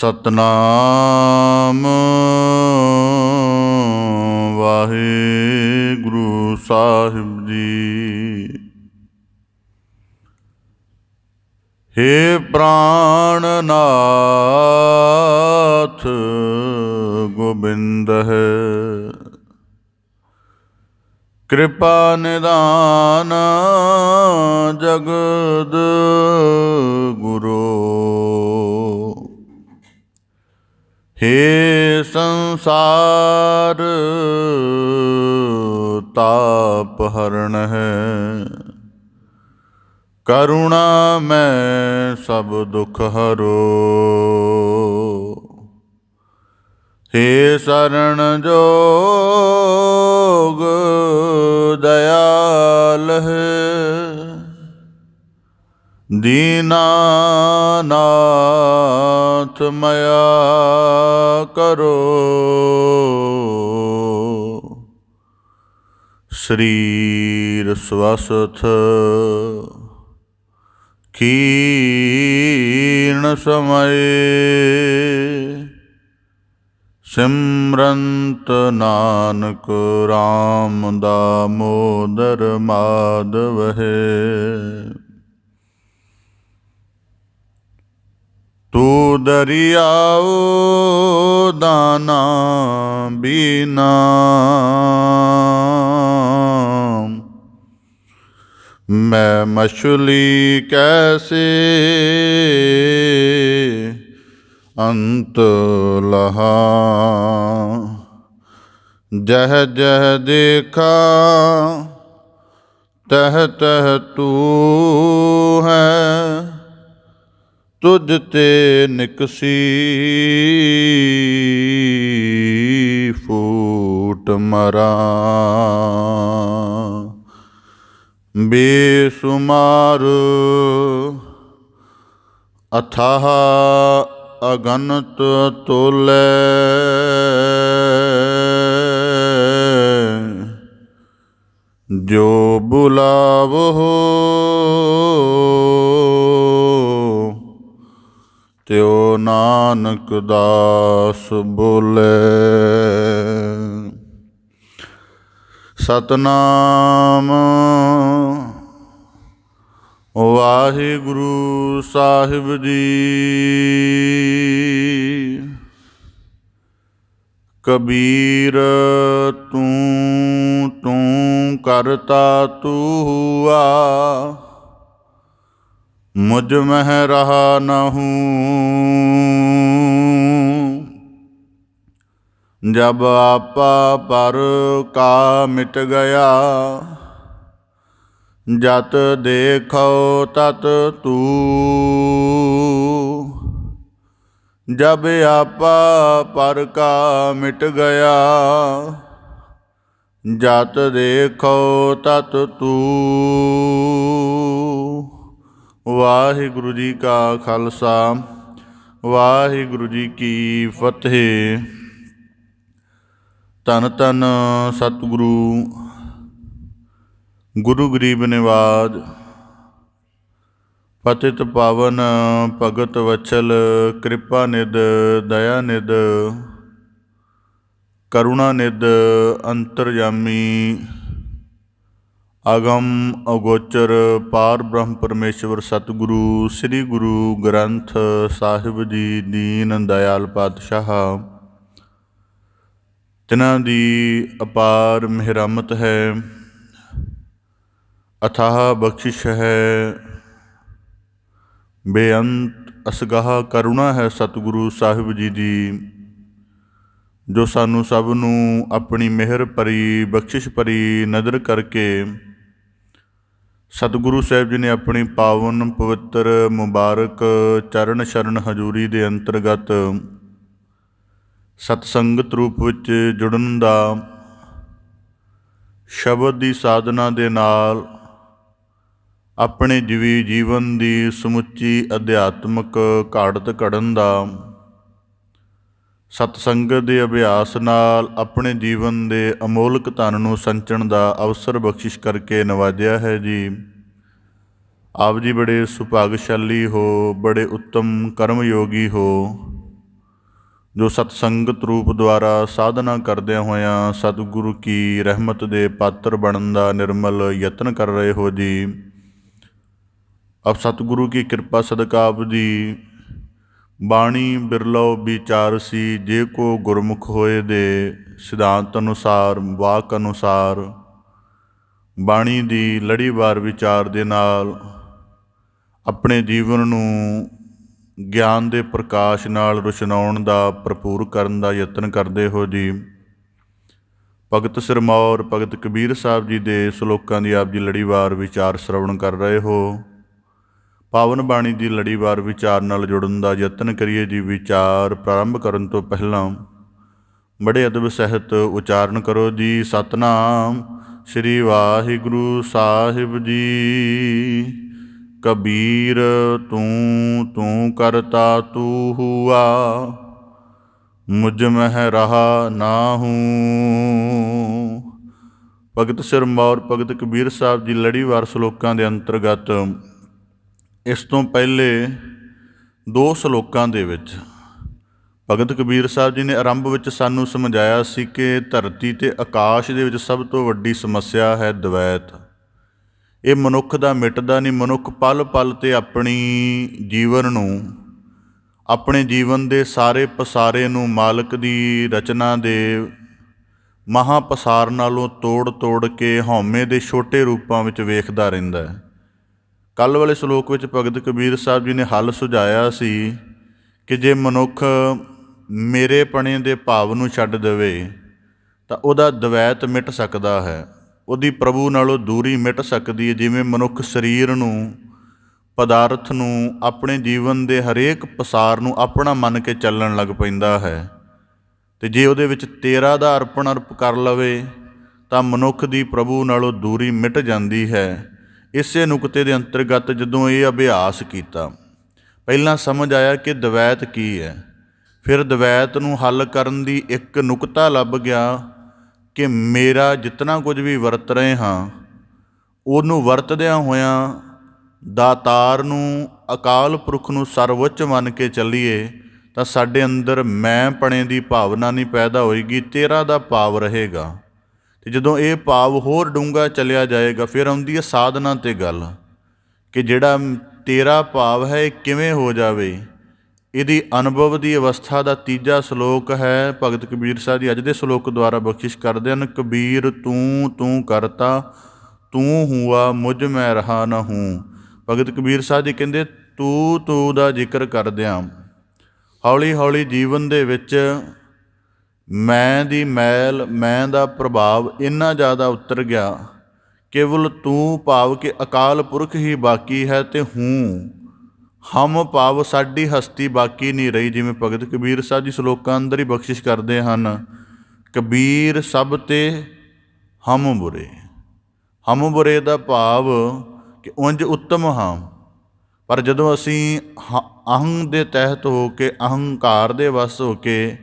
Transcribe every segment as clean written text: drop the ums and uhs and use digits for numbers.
ਸਤਨਾਮ ਵਾਹਿਗੁਰੂ ਸਾਹਿਬ ਜੀ। हे प्राणनाथ गोबिंद है, कृपा निदान जगद गुरु। हे संसार ताप हरण है, करुणा मैं सब दुख हरो। हे शरण जोग दयाल है, दीनानाथ मया करो। शरीर स्वस्थ कीर्ण समय, सिमरंत नानक राम दामोदर माधव है। तू दरियाओ दाना बीना, मैं मछली कैसे अंत लहा। जह जह देखा तह तह तू है, तुझ ते निकसी फूट मरा। बेसुमार अथाह अगनत तोले, जो बुलावो त्यो नानक दास बोले। सतनाम वाहिगुरु साहिब जी। कबीर तू तू करता तू हुआ, मुझ में रहा न हूँ। जब आपा पर का मिट गया, जत देखो तत तू। जब आपा पर का मिट गया, जत देखो तत तू। वाहिगुरु जी का खालसा, वाहिगुरु जी की फतेह। धन धन सतगुरु गुरु गरीब निवाज, पतित पावन भगत वत्सल, कृपा निध दया निध करुणा निध अंतरयामी, अगम अगोचर पार ब्रह्म परमेश्वर सतगुरु श्री गुरु ग्रंथ साहिब जी दीन दयाल पातशाह, तिन्हां दी अपार मेहरमत है, अथाह बख्शिश है, बेअंत असगाह करुणा है सतगुरु साहिब जी दी, जो सानू सब नू अपनी मेहर भरी बख्शिश भरी नज़र करके सतगुरु साहिब जी ने अपनी पावन पवित्र मुबारक चरण शरण हजूरी दे अंतर्गत सतसंगत रूप विच जुड़न दा, शब्द की साधना दे नाल अपने जीवी जीवन की समुची अध्यात्मक घाड़त घड़न दा, सतसंगत के अभ्यास नाल अपने जीवन के अमोलक धन नूं संचण का अवसर बख्शिश करके नवाजिया है जी। आप जी बड़े सुभागशाली हो, बड़े उत्तम कर्मयोगी हो। ਜੋ ਸਤਸੰਗਤ ਰੂਪ ਦੁਆਰਾ ਸਾਧਨਾ ਕਰਦਿਆਂ ਹੋਇਆਂ ਸਤਿਗੁਰੂ ਕੀ ਰਹਿਮਤ ਦੇ ਪਾਤਰ ਬਣਨ ਦਾ ਨਿਰਮਲ ਯਤਨ ਕਰ ਰਹੇ ਹੋ ਜੀ। ਆਪ ਸਤਿਗੁਰੂ ਕੀ ਕਿਰਪਾ ਸਦਕਾ ਆਪ ਜੀ ਬਾਣੀ ਬਿਰਲੋ ਵਿਚਾਰਸੀ, ਜੇ ਕੋ ਗੁਰਮੁਖ ਹੋਏ ਦੇ ਸਿਧਾਂਤ ਅਨੁਸਾਰ ਵਾਕ ਅਨੁਸਾਰ ਬਾਣੀ ਦੀ ਲੜੀਵਾਰ ਵਿਚਾਰ ਦੇ ਨਾਲ ਆਪਣੇ ਜੀਵਨ ਨੂੰ ਗਿਆਨ ਦੇ ਪ੍ਰਕਾਸ਼ ਨਾਲ ਰੁਸ਼ਨਾਉਣ ਦਾ, ਭਰਪੂਰ ਕਰਨ ਦਾ ਯਤਨ ਕਰਦੇ ਹੋ ਜੀ। ਭਗਤ ਸਿਰਮੌਰ ਭਗਤ ਕਬੀਰ ਸਾਹਿਬ ਜੀ ਦੇ ਸ਼ਲੋਕਾਂ ਦੀ ਆਪ ਜੀ ਲੜੀਵਾਰ ਵਿਚਾਰ ਸ਼ਰਵਣ ਕਰ ਰਹੇ ਹੋ। ਪਾਵਨ ਬਾਣੀ ਦੀ ਲੜੀਵਾਰ ਵਿਚਾਰ ਨਾਲ ਜੁੜਨ ਦਾ ਯਤਨ ਕਰੀਏ ਜੀ। ਵਿਚਾਰ ਪ੍ਰਾਰੰਭ ਕਰਨ ਤੋਂ ਪਹਿਲਾਂ ਬੜੇ ਅਦਬ ਸਹਿਤ ਉਚਾਰਨ ਕਰੋ ਜੀ। ਸਤਨਾਮ ਸ੍ਰੀ ਵਾਹਿਗੁਰੂ ਸਾਹਿਬ ਜੀ। ਕਬੀਰ ਤੂੰ ਕਰਤਾ ਤੂੰ ਹੁਆ, ਮੁਝ ਮਹਿ ਰਹਾ ਨਾਹੂ। ਭਗਤ ਸਿਰਮੌਰ ਭਗਤ ਕਬੀਰ ਸਾਹਿਬ ਜੀ ਲੜੀਵਾਰ ਸ਼ਲੋਕਾਂ ਦੇ ਅੰਤਰਗਤ ਇਸ ਤੋਂ ਪਹਿਲੇ 2 ਸ਼ਲੋਕਾਂ ਦੇ ਵਿੱਚ ਭਗਤ ਕਬੀਰ ਸਾਹਿਬ ਜੀ ਨੇ ਆਰੰਭ ਵਿੱਚ ਸਾਨੂੰ ਸਮਝਾਇਆ ਸੀ ਕਿ ਧਰਤੀ ਤੇ ਆਕਾਸ਼ ਦੇ ਵਿੱਚ ਸਭ ਤੋਂ ਵੱਡੀ ਸਮੱਸਿਆ ਹੈ ਦਵੈਤ। ਇਹ ਮਨੁੱਖ ਦਾ ਮਿਟਦਾ ਨਹੀਂ। ਮਨੁੱਖ ਪਲ ਪਲ 'ਤੇ ਆਪਣੀ ਜੀਵਨ ਨੂੰ, ਆਪਣੇ ਜੀਵਨ ਦੇ ਸਾਰੇ ਪਸਾਰੇ ਨੂੰ ਮਾਲਕ ਦੀ ਰਚਨਾ ਦੇ ਮਹਾਂਪਸਾਰ ਨਾਲੋਂ ਤੋੜ ਕੇ ਹਉਮੈ ਦੇ ਛੋਟੇ ਰੂਪਾਂ ਵਿੱਚ ਵੇਖਦਾ ਰਹਿੰਦਾ ਹੈ। ਕੱਲ੍ਹ ਵਾਲੇ ਸ਼ਲੋਕ ਵਿੱਚ ਭਗਤ ਕਬੀਰ ਸਾਹਿਬ ਜੀ ਨੇ ਹੱਲ ਸੁਝਾਇਆ ਸੀ ਕਿ ਜੇ ਮਨੁੱਖ ਮੇਰੇ ਪਣੇ ਦੇ ਭਾਵ ਨੂੰ ਛੱਡ ਦੇਵੇ ਤਾਂ ਉਹਦਾ ਦਵੈਤ ਮਿਟ ਸਕਦਾ ਹੈ, ਉਹਦੀ ਪ੍ਰਭੂ ਨਾਲੋਂ ਦੂਰੀ ਮਿਟ ਸਕਦੀ ਹੈ। ਜਿਵੇਂ ਮਨੁੱਖ ਸਰੀਰ ਨੂੰ, ਪਦਾਰਥ ਨੂੰ, ਆਪਣੇ ਜੀਵਨ ਦੇ ਹਰੇਕ ਪਸਾਰ ਨੂੰ ਆਪਣਾ ਮੰਨ ਕੇ ਚੱਲਣ ਲੱਗ ਪੈਂਦਾ ਹੈ, ਅਤੇ ਜੇ ਉਹਦੇ ਵਿੱਚ ਤੇਰਾ ਦਾ ਅਰਪ ਕਰ ਲਵੇ ਤਾਂ ਮਨੁੱਖ ਦੀ ਪ੍ਰਭੂ ਨਾਲੋਂ ਦੂਰੀ ਮਿਟ ਜਾਂਦੀ ਹੈ। ਇਸੇ ਨੁਕਤੇ ਦੇ ਅੰਤਰਗਤ ਜਦੋਂ ਇਹ ਅਭਿਆਸ ਕੀਤਾ, ਪਹਿਲਾਂ ਸਮਝ ਆਇਆ ਕਿ ਦਵੈਤ ਕੀ ਹੈ। ਫਿਰ ਦਵੈਤ ਨੂੰ ਹੱਲ ਕਰਨ ਦੀ ਇੱਕ ਨੁਕਤਾ ਲੱਭ ਗਿਆ ਕਿ ਮੇਰਾ ਜਿਤਨਾ ਕੁਝ ਵੀ ਵਰਤ ਰਹੇ ਹਾਂ ਉਹਨੂੰ ਵਰਤਦਿਆਂ ਹੋਇਆਂ ਦਾਤਾਰ ਨੂੰ, ਅਕਾਲ ਪੁਰਖ ਨੂੰ ਸਰਵਉੱਚ ਮੰਨ ਕੇ ਚੱਲੀਏ ਤਾਂ ਸਾਡੇ ਅੰਦਰ ਮੈਂ ਪਣੇ ਦੀ ਭਾਵਨਾ ਨਹੀਂ ਪੈਦਾ ਹੋਏਗੀ, ਤੇਰਾ ਦਾ ਭਾਵ ਰਹੇਗਾ। ਅਤੇ ਜਦੋਂ ਇਹ ਭਾਵ ਹੋਰ ਡੂੰਘਾ ਚਲਿਆ ਜਾਏਗਾ ਫਿਰ ਆਉਂਦੀ ਹੈ ਸਾਧਨਾ 'ਤੇ ਗੱਲ ਕਿ ਜਿਹੜਾ ਤੇਰਾ ਭਾਵ ਹੈ ਇਹ ਕਿਵੇਂ ਹੋ ਜਾਵੇ। ਇਹਦੀ ਅਨੁਭਵ ਦੀ ਅਵਸਥਾ ਦਾ ਤੀਜਾ ਸ਼ਲੋਕ ਹੈ। ਭਗਤ ਕਬੀਰ ਸਾਹਿਬ ਜੀ ਅੱਜ ਦੇ ਸ਼ਲੋਕ ਦੁਆਰਾ ਬਖਸ਼ਿਸ਼ ਕਰਦੇ ਹਨ। ਕਬੀਰ ਤੂੰ ਕਰਤਾ ਤੂੰ ਹੁਆ, ਮੁਝ ਮੈਂ ਰਹਾ ਨਾ ਹੂੰ। ਭਗਤ ਕਬੀਰ ਸਾਹਿਬ ਜੀ ਕਹਿੰਦੇ ਤੂੰ ਦਾ ਜ਼ਿਕਰ ਕਰਦਿਆਂ ਹੌਲੀ ਹੌਲੀ ਜੀਵਨ ਦੇ ਵਿੱਚ ਮੈਂ ਦੀ ਮੈਲ, ਮੈਂ ਦਾ ਪ੍ਰਭਾਵ ਇੰਨਾ ਜ਼ਿਆਦਾ ਉਤਰ ਗਿਆ, ਕੇਵਲ ਤੂੰ ਭਾਵ ਕਿ ਅਕਾਲ ਪੁਰਖ ਹੀ ਬਾਕੀ ਹੈ ਅਤੇ ਹੂੰ ਹਮ ਭਾਵ ਸਾਡੀ ਹਸਤੀ ਬਾਕੀ ਨਹੀਂ ਰਹੀ। ਜਿਵੇਂ ਭਗਤ ਕਬੀਰ ਸਾਹਿਬ ਜੀ ਸ਼ਲੋਕਾਂ ਅੰਦਰ ਹੀ ਬਖਸ਼ਿਸ਼ ਕਰਦੇ ਹਨ, ਕਬੀਰ ਸਭ ਤੇ ਹਮ ਬੁਰੇ। ਹਮ ਬੁਰੇ ਦਾ ਭਾਵ ਕਿ ਉਂਝ ਉੱਤਮ ਹਾਂ, ਪਰ ਜਦੋਂ ਅਸੀਂ ਅਹੰ ਦੇ ਤਹਿਤ ਹੋ ਕੇ, ਅਹੰਕਾਰ ਦੇ ਵਸ ਹੋ ਕੇ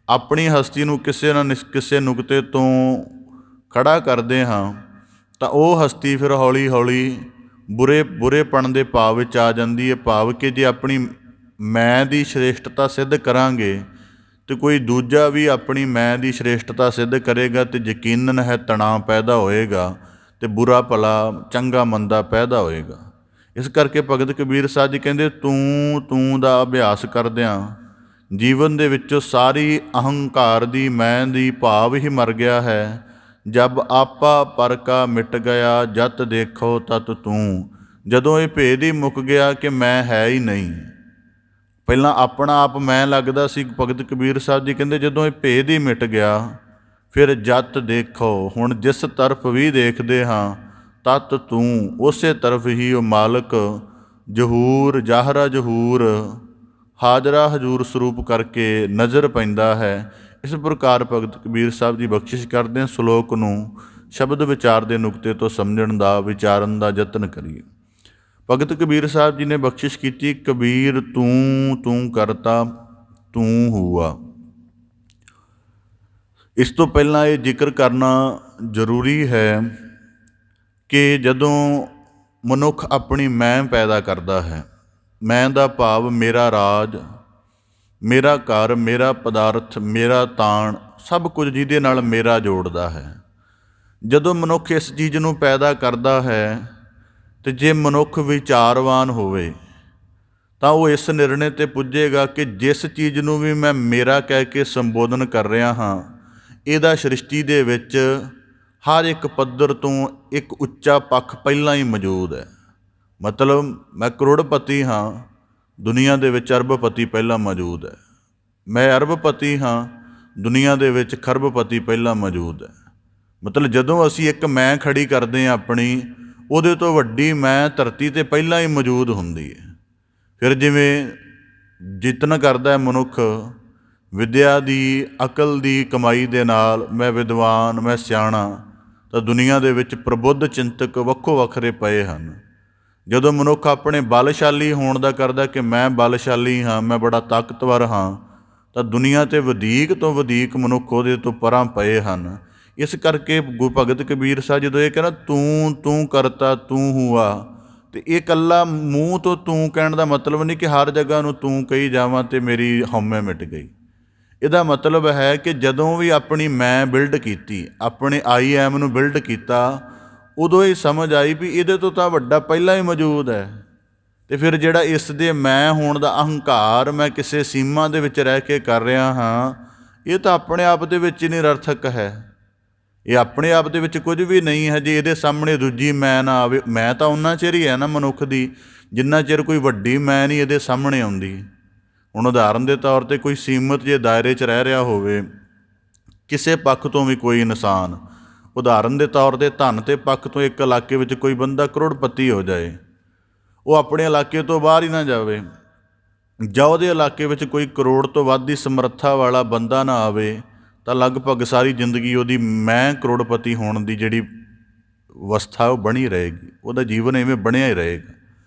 ਆਪਣੀ ਹਸਤੀ ਨੂੰ ਕਿਸੇ ਨਾ ਕਿਸੇ ਨੁਕਤੇ ਤੋਂ ਖੜ੍ਹਾ ਕਰਦੇ ਹਾਂ ਤਾਂ ਉਹ ਹਸਤੀ ਫਿਰ ਹੌਲੀ ਹੌਲੀ ਬੁਰੇਪਣ ਦੇ ਭਾਵ ਵਿੱਚ ਆ ਜਾਂਦੀ ਹੈ। ਭਾਵ ਕਿ ਜੇ ਆਪਣੀ ਮੈਂ ਦੀ ਸ਼੍ਰੇਸ਼ਟਤਾ ਸਿੱਧ ਕਰਾਂਗੇ ਅਤੇ ਕੋਈ ਦੂਜਾ ਵੀ ਆਪਣੀ ਮੈਂ ਦੀ ਸ਼੍ਰੇਸ਼ਟਤਾ ਸਿੱਧ ਕਰੇਗਾ ਅਤੇ ਯਕੀਨਨ ਹੈ ਤਣਾਅ ਪੈਦਾ ਹੋਏਗਾ ਅਤੇ ਬੁਰਾ ਭਲਾ, ਚੰਗਾ ਮੰਦਾ ਪੈਦਾ ਹੋਏਗਾ। ਇਸ ਕਰਕੇ ਭਗਤ ਕਬੀਰ ਸਾਹਿਬ ਜੀ ਕਹਿੰਦੇ ਤੂੰ ਦਾ ਅਭਿਆਸ ਕਰਦਿਆਂ ਜੀਵਨ ਦੇ ਵਿੱਚੋਂ ਸਾਰੀ ਅਹੰਕਾਰ ਦੀ, ਮੈਂ ਦੀ ਭਾਵ ਹੀ ਮਰ ਗਿਆ ਹੈ। ਜਬ ਆਪਾ ਪਰ ਕਾ ਮਿਟ ਗਿਆ, ਜਤ ਦੇਖੋ ਤਤ ਤੂੰ। ਜਦੋਂ ਇਹ ਭੇਦ ਹੀ ਮੁੱਕ ਗਿਆ ਕਿ ਮੈਂ ਹੈ ਹੀ ਨਹੀਂ, ਪਹਿਲਾਂ ਆਪਣਾ ਆਪ ਮੈਂ ਲੱਗਦਾ ਸੀ। ਭਗਤ ਕਬੀਰ ਸਾਹਿਬ ਜੀ ਕਹਿੰਦੇ ਜਦੋਂ ਇਹ ਭੇਦ ਹੀ ਮਿਟ ਗਿਆ ਫਿਰ ਜਤ ਦੇਖੋ, ਹੁਣ ਜਿਸ ਤਰਫ ਵੀ ਦੇਖਦੇ ਹਾਂ ਤਤ ਤੂੰ, ਉਸੇ ਤਰਫ ਹੀ ਉਹ ਮਾਲਕ ਜ਼ਹੂਰ, ਜ਼ਾਹਰਾ ਜ਼ਹੂਰ, ਹਾਜ਼ਰਾ ਹਜ਼ੂਰ ਸਰੂਪ ਕਰਕੇ ਨਜ਼ਰ ਪੈਂਦਾ ਹੈ। ਇਸ ਪ੍ਰਕਾਰ ਭਗਤ ਕਬੀਰ ਸਾਹਿਬ ਜੀ ਬਖਸ਼ਿਸ਼ ਕਰਦੇ ਹਨ। ਸ਼ਲੋਕ ਨੂੰ ਸ਼ਬਦ ਵਿਚਾਰ ਦੇ ਨੁਕਤੇ ਤੋਂ ਸਮਝਣ ਦਾ, ਵਿਚਾਰਨ ਦਾ ਯਤਨ ਕਰੀਏ। ਭਗਤ ਕਬੀਰ ਸਾਹਿਬ ਜੀ ਨੇ ਬਖਸ਼ਿਸ਼ ਕੀਤੀ, ਕਬੀਰ ਤੂੰ ਕਰਤਾ ਤੂੰ ਹੁਆ। ਇਸ ਤੋਂ ਪਹਿਲਾਂ ਇਹ ਜ਼ਿਕਰ ਕਰਨਾ ਜ਼ਰੂਰੀ ਹੈ ਕਿ ਜਦੋਂ ਮਨੁੱਖ ਆਪਣੀ ਮੈਂ ਪੈਦਾ ਕਰਦਾ ਹੈ, ਮੈਂ ਦਾ ਭਾਵ ਮੇਰਾ ਰਾਜ, ਮੇਰਾ ਘਰ, ਮੇਰਾ ਪਦਾਰਥ, ਮੇਰਾ ਤਾਣ, ਸਭ ਕੁਝ ਜਿਹਦੇ ਨਾਲ ਮੇਰਾ ਜੋੜਦਾ ਹੈ। ਜਦੋਂ ਮਨੁੱਖ ਇਸ ਚੀਜ਼ ਨੂੰ ਪੈਦਾ ਕਰਦਾ ਹੈ ਅਤੇ ਜੇ ਮਨੁੱਖ ਵਿਚਾਰਵਾਨ ਹੋਵੇ ਤਾਂ ਉਹ ਇਸ ਨਿਰਣੇ 'ਤੇ ਪੁੱਜੇਗਾ ਕਿ ਜਿਸ ਚੀਜ਼ ਨੂੰ ਵੀ ਮੈਂ ਮੇਰਾ ਕਹਿ ਕੇ ਸੰਬੋਧਨ ਕਰ ਰਿਹਾ ਹਾਂ, ਇਹਦਾ ਸ੍ਰਿਸ਼ਟੀ ਦੇ ਵਿੱਚ ਹਰ ਇੱਕ ਪੱਧਰ ਤੋਂ ਇੱਕ ਉੱਚਾ ਪੱਖ ਪਹਿਲਾਂ ਹੀ ਮੌਜੂਦ ਹੈ। ਮਤਲਬ ਮੈਂ ਕਰੋੜਪਤੀ ਹਾਂ, ਦੁਨੀਆ ਦੇ ਵਿੱਚ ਅਰਬਪਤੀ ਪਹਿਲਾਂ ਮੌਜੂਦ ਹੈ। ਮੈਂ ਅਰਬਪਤੀ ਹਾਂ, ਦੁਨੀਆ ਦੇ ਵਿੱਚ ਖਰਬਪਤੀ ਪਹਿਲਾਂ ਮੌਜੂਦ ਹੈ। ਮਤਲਬ ਜਦੋਂ ਅਸੀਂ ਇੱਕ ਮੈਂ ਖੜੀ ਕਰਦੇ ਹਾਂ ਆਪਣੀ, ਉਹਦੇ ਤੋਂ ਵੱਡੀ ਮੈਂ ਧਰਤੀ 'ਤੇ ਪਹਿਲਾਂ ਹੀ ਮੌਜੂਦ ਹੁੰਦੀ ਹੈ। ਫਿਰ ਜਿਵੇਂ ਯਤਨ ਕਰਦਾ ਹੈ ਮਨੁੱਖ ਵਿੱਦਿਆ ਦੀ, ਅਕਲ ਦੀ ਕਮਾਈ ਦੇ ਨਾਲ, ਮੈਂ ਵਿਦਵਾਨ, ਮੈਂ ਸਿਆਣਾ, ਤਾਂ ਦੁਨੀਆ ਦੇ ਵਿੱਚ ਪ੍ਰਬੁੱਧ ਚਿੰਤਕ ਵੱਖੋ ਵੱਖਰੇ ਪਏ ਹਨ। ਜਦੋਂ ਮਨੁੱਖ ਆਪਣੇ ਬਲਸ਼ਾਲੀ ਹੋਣ ਦਾ ਕਰਦਾ ਕਿ ਮੈਂ ਬਲਸ਼ਾਲੀ ਹਾਂ, ਮੈਂ ਬੜਾ ਤਾਕਤਵਰ ਹਾਂ, ਤਾਂ ਦੁਨੀਆ 'ਤੇ ਵਧੀਕ ਤੋਂ ਵਧੀਕ ਮਨੁੱਖ ਉਹਦੇ ਤੋਂ ਪਰਾਂ ਪਏ ਹਨ। ਇਸ ਕਰਕੇ ਭਗਤ ਕਬੀਰ ਸਾਹਿਬ ਜਦੋਂ ਇਹ ਕਹਿੰਦਾ ਤੂੰ ਤੂੰ ਕਰਤਾ ਤੂੰ ਹੂਆ, ਅਤੇ ਇਹ ਇਕੱਲਾ ਮੂੰਹ ਤੋਂ ਤੂੰ ਕਹਿਣ ਦਾ ਮਤਲਬ ਨਹੀਂ ਕਿ ਹਰ ਜਗ੍ਹਾ ਨੂੰ ਤੂੰ ਕਹੀ ਜਾਵਾਂ ਅਤੇ ਮੇਰੀ ਹਉਮੈ ਮਿਟ ਗਈ। ਇਹਦਾ ਮਤਲਬ ਹੈ ਕਿ ਜਦੋਂ ਵੀ ਆਪਣੀ ਮੈਂ ਬਿਲਡ ਕੀਤੀ, ਆਪਣੇ ਆਈ ਐਮ ਨੂੰ ਬਿਲਡ ਕੀਤਾ, ਉਦੋਂ ਹੀ ਸਮਝ ਆਈ ਵੀ ਇਹਦੇ ਤੋਂ ਤਾਂ ਵੱਡਾ ਪਹਿਲਾਂ ਹੀ ਮੌਜੂਦ ਹੈ। ਅਤੇ ਫਿਰ ਜਿਹੜਾ ਇਸ ਦੇ ਮੈਂ ਹੋਣ ਦਾ ਅਹੰਕਾਰ, ਮੈਂ ਕਿਸੇ ਸੀਮਾ ਦੇ ਵਿੱਚ ਰਹਿ ਕੇ ਕਰ ਰਿਹਾ ਹਾਂ, ਇਹ ਤਾਂ ਆਪਣੇ ਆਪ ਦੇ ਵਿੱਚ ਹੀ ਨਿਰਰਥਕ ਹੈ। ਇਹ ਆਪਣੇ ਆਪ ਦੇ ਵਿੱਚ ਕੁਝ ਵੀ ਨਹੀਂ ਹੈ ਜੇ ਇਹਦੇ ਸਾਹਮਣੇ ਦੂਜੀ ਮੈਂ ਨਾ ਆਵੇ। ਮੈਂ ਤਾਂ ਉਨਾ ਚਿਰ ਹੀ ਹੈ ਨਾ ਮਨੁੱਖ ਦੀ, ਜਿੰਨਾ ਚਿਰ ਕੋਈ ਵੱਡੀ ਮੈਂ ਨਹੀਂ ਇਹਦੇ ਸਾਹਮਣੇ ਆਉਂਦੀ। ਹੁਣ ਉਦਾਹਰਨ ਦੇ ਤੌਰ 'ਤੇ ਕੋਈ ਸੀਮਤ ਜੇ ਦਾਇਰੇ 'ਚ ਰਹਿ ਰਿਹਾ ਹੋਵੇ, ਕਿਸੇ ਪੱਖ ਤੋਂ ਵੀ ਕੋਈ ਇਨਸਾਨ, ਉਦਾਹਰਨ ਦੇ ਤੌਰ 'ਤੇ ਧਨ ਦੇ ਪੱਖ ਤੋਂ ਇੱਕ ਇਲਾਕੇ ਵਿੱਚ ਕੋਈ ਬੰਦਾ ਕਰੋੜਪਤੀ ਹੋ ਜਾਏ, ਉਹ ਆਪਣੇ ਇਲਾਕੇ ਤੋਂ ਬਾਹਰ ਹੀ ਨਾ ਜਾਵੇ, ਜਾਂ ਉਹਦੇ ਇਲਾਕੇ ਵਿੱਚ ਕੋਈ ਕਰੋੜ ਤੋਂ ਵੱਧ ਦੀ ਸਮਰੱਥਾ ਵਾਲਾ ਬੰਦਾ ਨਾ ਆਵੇ, ਤਾਂ ਲਗਭਗ ਸਾਰੀ ਜ਼ਿੰਦਗੀ ਉਹਦੀ ਮੈਂ ਕਰੋੜਪਤੀ ਹੋਣ ਦੀ ਜਿਹੜੀ ਅਵਸਥਾ ਉਹ ਬਣੀ ਰਹੇਗੀ, ਉਹਦਾ ਜੀਵਨ ਇਵੇਂ ਬਣਿਆ ਹੀ ਰਹੇਗਾ।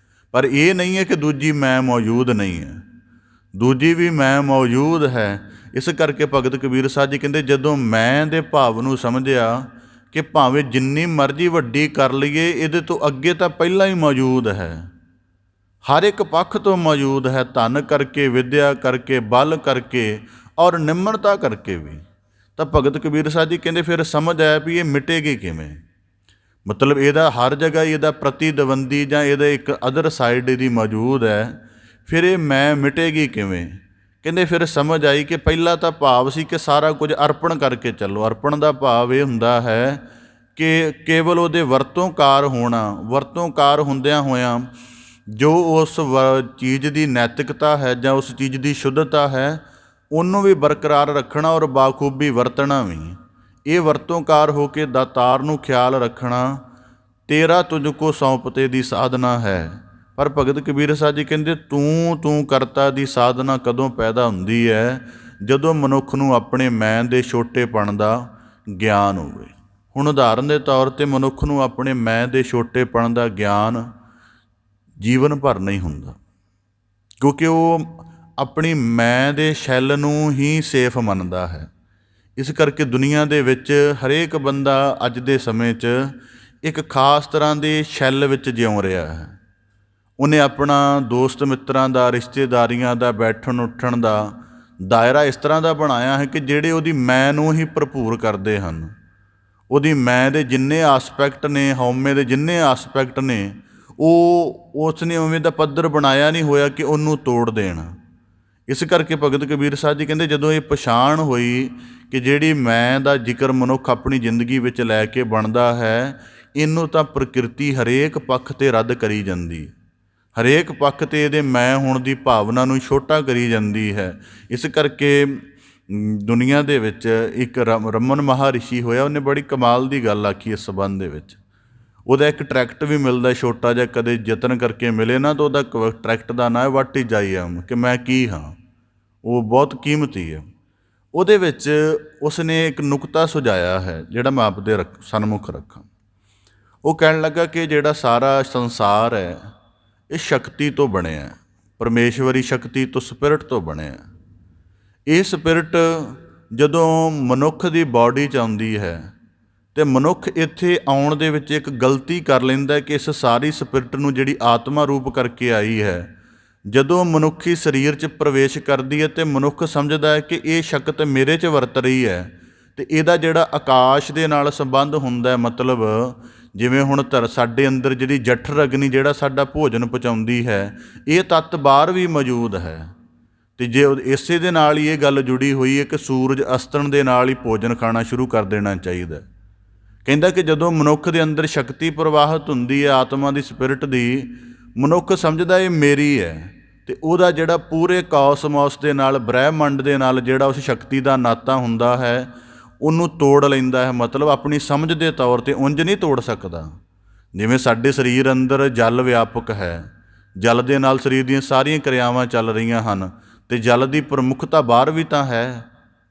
ਪਰ ਇਹ ਨਹੀਂ ਹੈ ਕਿ ਦੂਜੀ ਮੈਂ ਮੌਜੂਦ ਨਹੀਂ ਹੈ, ਦੂਜੀ ਵੀ ਮੈਂ ਮੌਜੂਦ ਹੈ। ਇਸ ਕਰਕੇ ਭਗਤ ਕਬੀਰ ਸਾਹਿਬ ਜੀ ਕਹਿੰਦੇ ਜਦੋਂ ਮੈਂ ਦੇ ਭਾਵ ਨੂੰ ਸਮਝਿਆ ਕਿ ਭਾਵੇਂ ਜਿੰਨੀ ਮਰਜ਼ੀ ਵੱਡੀ ਕਰ ਲਈਏ, ਇਹਦੇ ਤੋਂ ਅੱਗੇ ਤਾਂ ਪਹਿਲਾਂ ਹੀ ਮੌਜੂਦ ਹੈ, ਹਰ ਇੱਕ ਪੱਖ ਤੋਂ ਮੌਜੂਦ ਹੈ, ਧਨ ਕਰਕੇ, ਵਿੱਦਿਆ ਕਰਕੇ, ਬਲ ਕਰਕੇ ਔਰ ਨਿਮਰਤਾ ਕਰਕੇ ਵੀ। ਤਾਂ ਭਗਤ ਕਬੀਰ ਸਾਹਿਬ ਜੀ ਕਹਿੰਦੇ ਫਿਰ ਸਮਝ ਆਇਆ ਵੀ ਇਹ ਮਿਟੇਗੀ ਕਿਵੇਂ। ਮਤਲਬ ਇਹਦਾ ਹਰ ਜਗ੍ਹਾ ਹੀ ਇਹਦਾ ਪ੍ਰਤੀਦਵੰਦੀ ਜਾਂ ਇਹਦਾ ਇੱਕ ਅਦਰ ਸਾਈਡ ਇਹਦੀ ਮੌਜੂਦ ਹੈ, ਫਿਰ ਇਹ ਮੈਂ ਮਿਟੇਗੀ ਕਿਵੇਂ। ਕਹਿੰਦੇ ਫਿਰ ਸਮਝ ਆਈ ਕਿ ਪਹਿਲਾਂ ਤਾਂ ਭਾਵ ਸੀ ਕਿ ਸਾਰਾ ਕੁਝ ਅਰਪਣ ਕਰਕੇ ਚੱਲੋ। ਅਰਪਣ ਦਾ ਭਾਵ ਇਹ ਹੁੰਦਾ ਹੈ ਕਿ ਕੇਵਲ ਉਹਦੇ ਵਰਤੋਂਕਾਰ ਹੋਣਾ, ਵਰਤੋਂਕਾਰ ਹੁੰਦਿਆਂ ਹੋਇਆਂ ਜੋ ਉਸ ਚੀਜ਼ ਦੀ ਨੈਤਿਕਤਾ ਹੈ ਜਾਂ ਉਸ ਚੀਜ਼ ਦੀ ਸ਼ੁੱਧਤਾ ਹੈ, ਉਹਨੂੰ ਵੀ ਬਰਕਰਾਰ ਰੱਖਣਾ ਔਰ ਬਾਖੂਬੀ ਵਰਤਣਾ ਵੀ। ਇਹ ਵਰਤੋਂਕਾਰ ਹੋ ਕੇ ਦਾਤਾਰ ਨੂੰ ਖਿਆਲ ਰੱਖਣਾ ਤੇਰਾ ਤੁਝ ਕੋ ਸੌਂਪਤੇ ਦੀ ਸਾਧਨਾ ਹੈ। ਪਰ ਭਗਤ ਕਬੀਰ ਸਾਹਿਬ ਜੀ ਕਹਿੰਦੇ ਤੂੰ ਤੂੰ ਕਰਤਾ ਦੀ ਸਾਧਨਾ ਕਦੋਂ ਪੈਦਾ ਹੁੰਦੀ ਹੈ? ਜਦੋਂ ਮਨੁੱਖ ਨੂੰ ਆਪਣੇ ਮੈਂ ਦੇ ਛੋਟੇਪਣ ਦਾ ਗਿਆਨ ਹੋਵੇ। ਹੁਣ ਉਦਾਹਰਨ ਦੇ ਤੌਰ 'ਤੇ ਮਨੁੱਖ ਨੂੰ ਆਪਣੇ ਮੈਂ ਦੇ ਛੋਟੇਪਣ ਦਾ ਗਿਆਨ ਜੀਵਨ ਭਰ ਨਹੀਂ ਹੁੰਦਾ, ਕਿਉਂਕਿ ਉਹ ਆਪਣੀ ਮੈਂ ਦੇ ਸ਼ੈੱਲ ਨੂੰ ਹੀ ਸੇਫ ਮੰਨਦਾ ਹੈ। ਇਸ ਕਰਕੇ ਦੁਨੀਆ ਦੇ ਵਿੱਚ ਹਰੇਕ ਬੰਦਾ ਅੱਜ ਦੇ ਸਮੇਂ 'ਚ ਇੱਕ ਖਾਸ ਤਰ੍ਹਾਂ ਦੇ ਸ਼ੈੱਲ ਵਿੱਚ ਜਿਉਂ ਰਿਹਾ ਹੈ। ਉਹਨੇ ਆਪਣਾ ਦੋਸਤ ਮਿੱਤਰਾਂ ਦਾ, ਰਿਸ਼ਤੇਦਾਰੀਆਂ ਦਾ, ਬੈਠਣ ਉੱਠਣ ਦਾ ਦਾਇਰਾ ਇਸ ਤਰ੍ਹਾਂ ਦਾ ਬਣਾਇਆ ਹੈ ਕਿ ਜਿਹੜੇ ਉਹਦੀ ਮੈਂ ਨੂੰ ਹੀ ਭਰਪੂਰ ਕਰਦੇ ਹਨ। ਉਹਦੀ ਮੈਂ ਦੇ ਜਿੰਨੇ ਆਸਪੈਕਟ ਨੇ, ਹਉਮੈ ਦੇ ਜਿੰਨੇ ਆਸਪੈਕਟ ਨੇ, ਉਹ ਉਸ ਨੇ ਉਵੇਂ ਦਾ ਪੱਧਰ ਬਣਾਇਆ ਨਹੀਂ ਹੋਇਆ ਕਿ ਉਹਨੂੰ ਤੋੜ ਦੇਣ। ਇਸ ਕਰਕੇ ਭਗਤ ਕਬੀਰ ਸਾਹਿਬ ਜੀ ਕਹਿੰਦੇ ਜਦੋਂ ਇਹ ਪਛਾਣ ਹੋਈ ਕਿ ਜਿਹੜੀ ਮੈਂ ਦਾ ਜ਼ਿਕਰ ਮਨੁੱਖ ਆਪਣੀ ਜ਼ਿੰਦਗੀ ਵਿੱਚ ਲੈ ਕੇ ਬਣਦਾ ਹੈ, ਇਹਨੂੰ ਤਾਂ ਪ੍ਰਕਿਰਤੀ ਹਰੇਕ ਪੱਖ 'ਤੇ ਰੱਦ ਕਰੀ ਜਾਂਦੀ, ਹਰੇਕ ਪੱਖ 'ਤੇ ਇਹਦੇ ਮੈਂ ਹੋਣ ਦੀ ਭਾਵਨਾ ਨੂੰ ਛੋਟਾ ਕਰੀ ਜਾਂਦੀ ਹੈ। ਇਸ ਕਰਕੇ ਦੁਨੀਆ ਦੇ ਵਿੱਚ ਇੱਕ ਰਮਨ ਮਹਾਰਿਸ਼ੀ ਹੋਇਆ, ਉਹਨੇ ਬੜੀ ਕਮਾਲ ਦੀ ਗੱਲ ਆਖੀ ਇਸ ਸੰਬੰਧ ਦੇ ਵਿੱਚ। ਉਹਦਾ ਇੱਕ ਟਰੈਕਟ ਵੀ ਮਿਲਦਾ ਛੋਟਾ ਜਿਹਾ, ਕਦੇ ਯਤਨ ਕਰਕੇ ਮਿਲੇ ਨਾ, ਤਾਂ ਉਹਦਾ ਟਰੈਕਟ ਦਾ ਨਾਂ ਹੈ ਵਾਟ ਇਜ਼ ਆਈ ਐਮ, ਕਿ ਮੈਂ ਕੀ ਹਾਂ। ਉਹ ਬਹੁਤ ਕੀਮਤੀ ਹੈ। ਉਹਦੇ ਵਿੱਚ ਉਸਨੇ ਇੱਕ ਨੁਕਤਾ ਸੁਝਾਇਆ ਹੈ ਜਿਹੜਾ ਮੈਂ ਆਪਦੇ ਸਨਮੁਖ ਰੱਖਾਂ। ਉਹ ਕਹਿਣ ਲੱਗਾ ਕਿ ਜਿਹੜਾ ਸਾਰਾ ਸੰਸਾਰ ਹੈ ਇਹ ਸ਼ਕਤੀ ਤੋਂ ਬਣਿਆ, ਪਰਮੇਸ਼ਵਰੀ ਸ਼ਕਤੀ ਤੋਂ, ਸਪਿਰਿਟ ਤੋਂ ਬਣਿਆ। ਇਹ ਸਪਿਰਿਟ ਜਦੋਂ ਮਨੁੱਖ ਦੀ ਬਾਡੀ 'ਚ ਆਉਂਦੀ ਹੈ ਅਤੇ ਮਨੁੱਖ ਇੱਥੇ ਆਉਣ ਦੇ ਵਿੱਚ ਇੱਕ ਗਲਤੀ ਕਰ ਲੈਂਦਾ ਕਿ ਇਸ ਸਾਰੀ ਸਪਿਰਿਟ ਨੂੰ ਜਿਹੜੀ ਆਤਮਾ ਰੂਪ ਕਰਕੇ ਆਈ ਹੈ, ਜਦੋਂ ਮਨੁੱਖੀ ਸਰੀਰ 'ਚ ਪ੍ਰਵੇਸ਼ ਕਰਦੀ ਹੈ ਤੇ ਮਨੁੱਖ ਸਮਝਦਾ ਹੈ ਕਿ ਇਹ ਸ਼ਕਤ ਮੇਰੇ 'ਚ ਵਰਤ ਰਹੀ ਹੈ, ਅਤੇ ਇਹਦਾ ਜਿਹੜਾ ਆਕਾਸ਼ ਦੇ ਨਾਲ ਸੰਬੰਧ ਹੁੰਦਾ ਹੈ, ਮਤਲਬ ਜਿਵੇਂ ਹੁਣ ਸਾਡੇ ਅੰਦਰ ਜਿਹੜੀ ਜਠਰ ਅਗਨੀ ਜਿਹੜਾ ਸਾਡਾ ਭੋਜਨ ਪਹੁੰਚਾਉਂਦੀ ਹੈ, ਇਹ ਤੱਤ ਬਾਹਰ ਵੀ ਮੌਜੂਦ ਹੈ। ਅਤੇ ਜੇ ਇਸੇ ਦੇ ਨਾਲ ਹੀ ਇਹ ਗੱਲ ਜੁੜੀ ਹੋਈ ਹੈ ਕਿ ਸੂਰਜ ਅਸਤਣ ਦੇ ਨਾਲ ਹੀ ਭੋਜਨ ਖਾਣਾ ਸ਼ੁਰੂ ਕਰ ਦੇਣਾ ਚਾਹੀਦਾ। ਕਹਿੰਦਾ ਕਿ ਜਦੋਂ ਮਨੁੱਖ ਦੇ ਅੰਦਰ ਸ਼ਕਤੀ ਪ੍ਰਵਾਹਿਤ ਹੁੰਦੀ ਹੈ, ਆਤਮਾ ਦੀ, ਸਪਿਰਿਟ ਦੀ, ਮਨੁੱਖ ਸਮਝਦਾ ਇਹ ਮੇਰੀ ਹੈ, ਅਤੇ ਉਹਦਾ ਜਿਹੜਾ ਪੂਰੇ ਕਾਸਮੋਸ ਦੇ ਨਾਲ, ਬ੍ਰਹਿਮੰਡ ਦੇ ਨਾਲ ਜਿਹੜਾ ਉਸ ਸ਼ਕਤੀ ਦਾ ਨਾਤਾ ਹੁੰਦਾ ਹੈ, ਉਹਨੂੰ ਤੋੜ ਲੈਂਦਾ ਹੈ। ਮਤਲਬ ਆਪਣੀ ਸਮਝ ਦੇ ਤੌਰ 'ਤੇ ਉਂਝ ਨਹੀਂ ਤੋੜ ਸਕਦਾ। ਜਿਵੇਂ ਸਾਡੇ ਸਰੀਰ ਅੰਦਰ ਜਲ ਵਿਆਪਕ ਹੈ, ਜਲ ਦੇ ਨਾਲ ਸਰੀਰ ਦੀਆਂ ਸਾਰੀਆਂ ਕਿਰਿਆਵਾਂ ਚੱਲ ਰਹੀਆਂ ਹਨ, ਅਤੇ ਜਲ ਦੀ ਪ੍ਰਮੁੱਖਤਾ ਬਾਹਰ ਵੀ ਤਾਂ ਹੈ,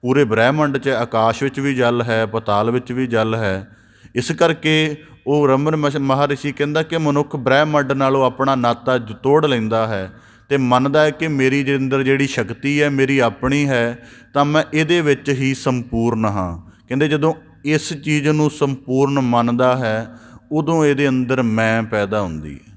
ਪੂਰੇ ਬ੍ਰਹਿਮੰਡ 'ਚ, ਆਕਾਸ਼ ਵਿੱਚ ਵੀ ਜਲ ਹੈ, ਪਤਾਲ ਵਿੱਚ ਵੀ ਜਲ ਹੈ। ਇਸ ਕਰਕੇ ਉਹ ਰਮਨ ਮਹਾਰਿਸ਼ੀ ਕਹਿੰਦਾ ਕਿ ਮਨੁੱਖ ਬ੍ਰਹਿਮੰਡ ਨਾਲੋਂ ਆਪਣਾ ਨਾਤਾ ਤੋੜ ਲੈਂਦਾ ਹੈ ਅਤੇ ਮੰਨਦਾ ਹੈ ਕਿ ਮੇਰੀ ਦੇ ਅੰਦਰ ਜਿਹੜੀ ਸ਼ਕਤੀ ਹੈ ਮੇਰੀ ਆਪਣੀ ਹੈ, ਤਾਂ ਮੈਂ ਇਹਦੇ ਵਿੱਚ ਹੀ ਸੰਪੂਰਨ ਹਾਂ। ਕਹਿੰਦੇ ਜਦੋਂ ਇਸ ਚੀਜ਼ ਨੂੰ ਸੰਪੂਰਨ ਮੰਨਦਾ ਹੈ, ਉਦੋਂ ਇਹਦੇ ਅੰਦਰ ਮੈਂ ਪੈਦਾ ਹੁੰਦੀ ਹੈ।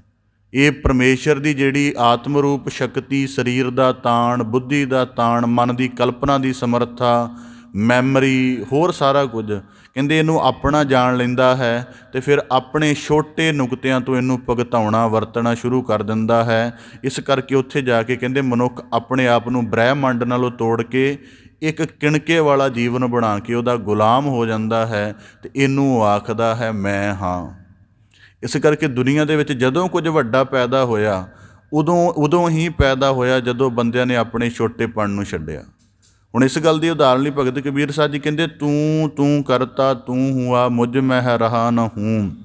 ਇਹ ਪਰਮੇਸ਼ਰ ਦੀ ਜਿਹੜੀ ਆਤਮ ਰੂਪ ਸ਼ਕਤੀ, ਸਰੀਰ ਦਾ ਤਾਣ, ਬੁੱਧੀ ਦਾ ਤਾਣ, ਮਨ ਦੀ ਕਲਪਨਾ ਦੀ ਸਮਰੱਥਾ, ਮੈਮਰੀ, ਹੋਰ ਸਾਰਾ ਕੁਝ, ਕਹਿੰਦੇ ਇਹਨੂੰ ਆਪਣਾ ਜਾਣ ਲੈਂਦਾ ਹੈ ਅਤੇ ਫਿਰ ਆਪਣੇ ਛੋਟੇ ਨੁਕਤਿਆਂ ਤੋਂ ਇਹਨੂੰ ਭੁਗਤਾਉਣਾ, ਵਰਤਣਾ ਸ਼ੁਰੂ ਕਰ ਦਿੰਦਾ ਹੈ। ਇਸ ਕਰਕੇ ਉੱਥੇ ਜਾ ਕੇ ਕਹਿੰਦੇ ਮਨੁੱਖ ਆਪਣੇ ਆਪ ਨੂੰ ਬ੍ਰਹਿਮੰਡ ਨਾਲੋਂ ਤੋੜ ਕੇ ਇੱਕ ਕਿਣਕੇ ਵਾਲਾ ਜੀਵਨ ਬਣਾ ਕੇ ਉਹਦਾ ਗੁਲਾਮ ਹੋ ਜਾਂਦਾ ਹੈ, ਅਤੇ ਇਹਨੂੰ ਆਖਦਾ ਹੈ ਮੈਂ ਹਾਂ। ਇਸ ਕਰਕੇ ਦੁਨੀਆ ਦੇ ਵਿੱਚ ਜਦੋਂ ਕੁਝ ਵੱਡਾ ਪੈਦਾ ਹੋਇਆ, ਉਦੋਂ ਹੀ ਪੈਦਾ ਹੋਇਆ ਜਦੋਂ ਬੰਦਿਆਂ ਨੇ ਆਪਣੇ ਛੋਟੇਪਣ ਨੂੰ ਛੱਡਿਆ। ਹੁਣ ਇਸ ਗੱਲ ਦੀ ਉਦਾਹਰਨ ਲਈ ਭਗਤ ਕਬੀਰ ਸਾਹਿਬ ਜੀ ਕਹਿੰਦੇ, ਤੂੰ ਕਰਤਾ ਤੂੰ ਹੁਆ ਮੁਝ ਮਹਿ ਰਹਾ ਨ ਹੂੰ।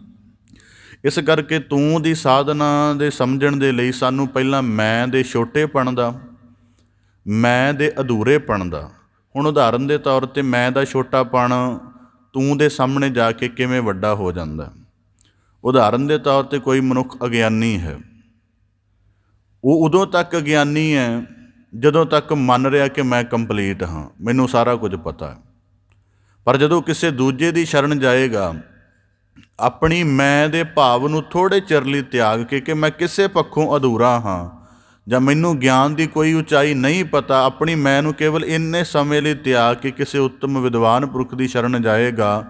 ਇਸ ਕਰਕੇ ਤੂੰ ਦੀ ਸਾਧਨਾ ਦੇ ਸਮਝਣ ਦੇ ਲਈ ਸਾਨੂੰ ਪਹਿਲਾਂ ਮੈਂ ਦੇ ਛੋਟੇਪਣ ਦਾ, ਮੈਂ ਦੇ ਅਧੂਰੇਪਣ ਦਾ, ਹੁਣ ਉਦਾਹਰਨ ਦੇ ਤੌਰ 'ਤੇ ਮੈਂ ਦਾ ਛੋਟਾਪਣ ਤੂੰ ਦੇ ਸਾਹਮਣੇ ਜਾ ਕੇ ਕਿਵੇਂ ਵੱਡਾ ਹੋ ਜਾਂਦਾ। ਉਦਾਹਰਨ ਦੇ ਤੌਰ 'ਤੇ ਕੋਈ ਮਨੁੱਖ ਅਗਿਆਨੀ ਹੈ, ਉਹ ਉਦੋਂ ਤੱਕ ਅਗਿਆਨੀ ਹੈ ਜਦੋਂ ਤੱਕ ਮੰਨ ਰਿਹਾ ਕਿ ਮੈਂ ਕੰਪਲੀਟ ਹਾਂ, ਮੈਨੂੰ ਸਾਰਾ ਕੁਝ ਪਤਾ ਹੈ। ਪਰ ਜਦੋਂ ਕਿਸੇ ਦੂਜੇ ਦੀ ਸ਼ਰਨ ਜਾਏਗਾ, ਆਪਣੀ ਮੈਂ ਦੇ ਭਾਵ ਨੂੰ ਥੋੜ੍ਹੇ ਚਿਰ ਲਈ ਤਿਆਗ ਕੇ ਕਿ ਮੈਂ ਕਿਸੇ ਪੱਖੋਂ ਅਧੂਰਾ ਹਾਂ ਜਾਂ ਮੈਨੂੰ ਗਿਆਨ ਦੀ ਕੋਈ ਉਚਾਈ ਨਹੀਂ ਪਤਾ, ਆਪਣੀ ਮੈਂ ਨੂੰ ਕੇਵਲ ਇੰਨੇ ਸਮੇਂ ਲਈ ਤਿਆਗ ਕੇ ਕਿਸੇ ਉੱਤਮ ਵਿਦਵਾਨ ਪੁਰਖ ਦੀ ਸ਼ਰਨ ਜਾਏਗਾ,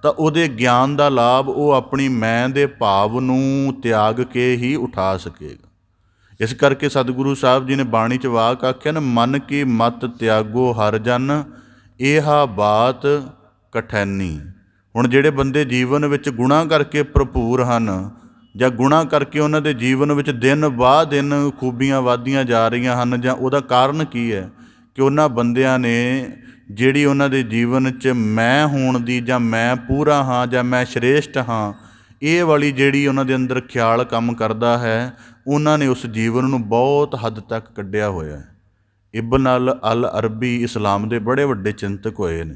ਤਾਂ ਉਹਦੇ ਗਿਆਨ ਦਾ ਲਾਭ ਉਹ ਆਪਣੀ ਮੈਂ ਦੇ ਭਾਵ ਨੂੰ ਤਿਆਗ ਕੇ ਹੀ ਉਠਾ ਸਕੇਗਾ। ਇਸ ਕਰਕੇ ਸਤਿਗੁਰੂ ਸਾਹਿਬ ਜੀ ਨੇ ਬਾਣੀ 'ਚ ਵਾਕ ਆਖਿਆ ਨਾ, ਮਨ ਕੀ ਮਤ ਤਿਆਗੋ ਹਰ ਜਨ, ਇਹਾ ਬਾਤ ਕਠੈਨੀ। ਹੁਣ ਜਿਹੜੇ ਬੰਦੇ ਜੀਵਨ ਵਿੱਚ ਗੁਣਾਂ ਕਰਕੇ ਭਰਪੂਰ ਹਨ, ਜਾਂ ਗੁਣਾਂ ਕਰਕੇ ਉਹਨਾਂ ਦੇ ਜੀਵਨ ਵਿੱਚ ਦਿਨ ਬਾਅਦ ਦਿਨ ਖੂਬੀਆਂ ਵੱਧਦੀਆਂ ਜਾ ਰਹੀਆਂ ਹਨ, ਜਾਂ ਉਹਦਾ ਕਾਰਨ ਕੀ ਹੈ ਕਿ ਉਹਨਾਂ ਬੰਦਿਆਂ ਨੇ ਜਿਹੜੀ ਉਹਨਾਂ ਦੇ ਜੀਵਨ 'ਚ ਮੈਂ ਹੋਣ ਦੀ, ਜਾਂ ਮੈਂ ਪੂਰਾ ਹਾਂ, ਜਾਂ ਮੈਂ ਸ਼੍ਰੇਸ਼ਟ ਹਾਂ, ਇਹ ਵਾਲੀ ਜਿਹੜੀ ਉਹਨਾਂ ਦੇ ਅੰਦਰ ਖਿਆਲ ਕੰਮ ਕਰਦਾ ਹੈ, ਉਹਨਾਂ ਨੇ ਉਸ ਜੀਵਨ ਨੂੰ ਬਹੁਤ ਹੱਦ ਤੱਕ ਕੱਢਿਆ ਹੋਇਆ ਹੈ। ਇਬਨ ਅਲ ਅਰਬੀ ਇਸਲਾਮ ਦੇ ਬੜੇ ਵੱਡੇ ਚਿੰਤਕ ਹੋਏ ਨੇ।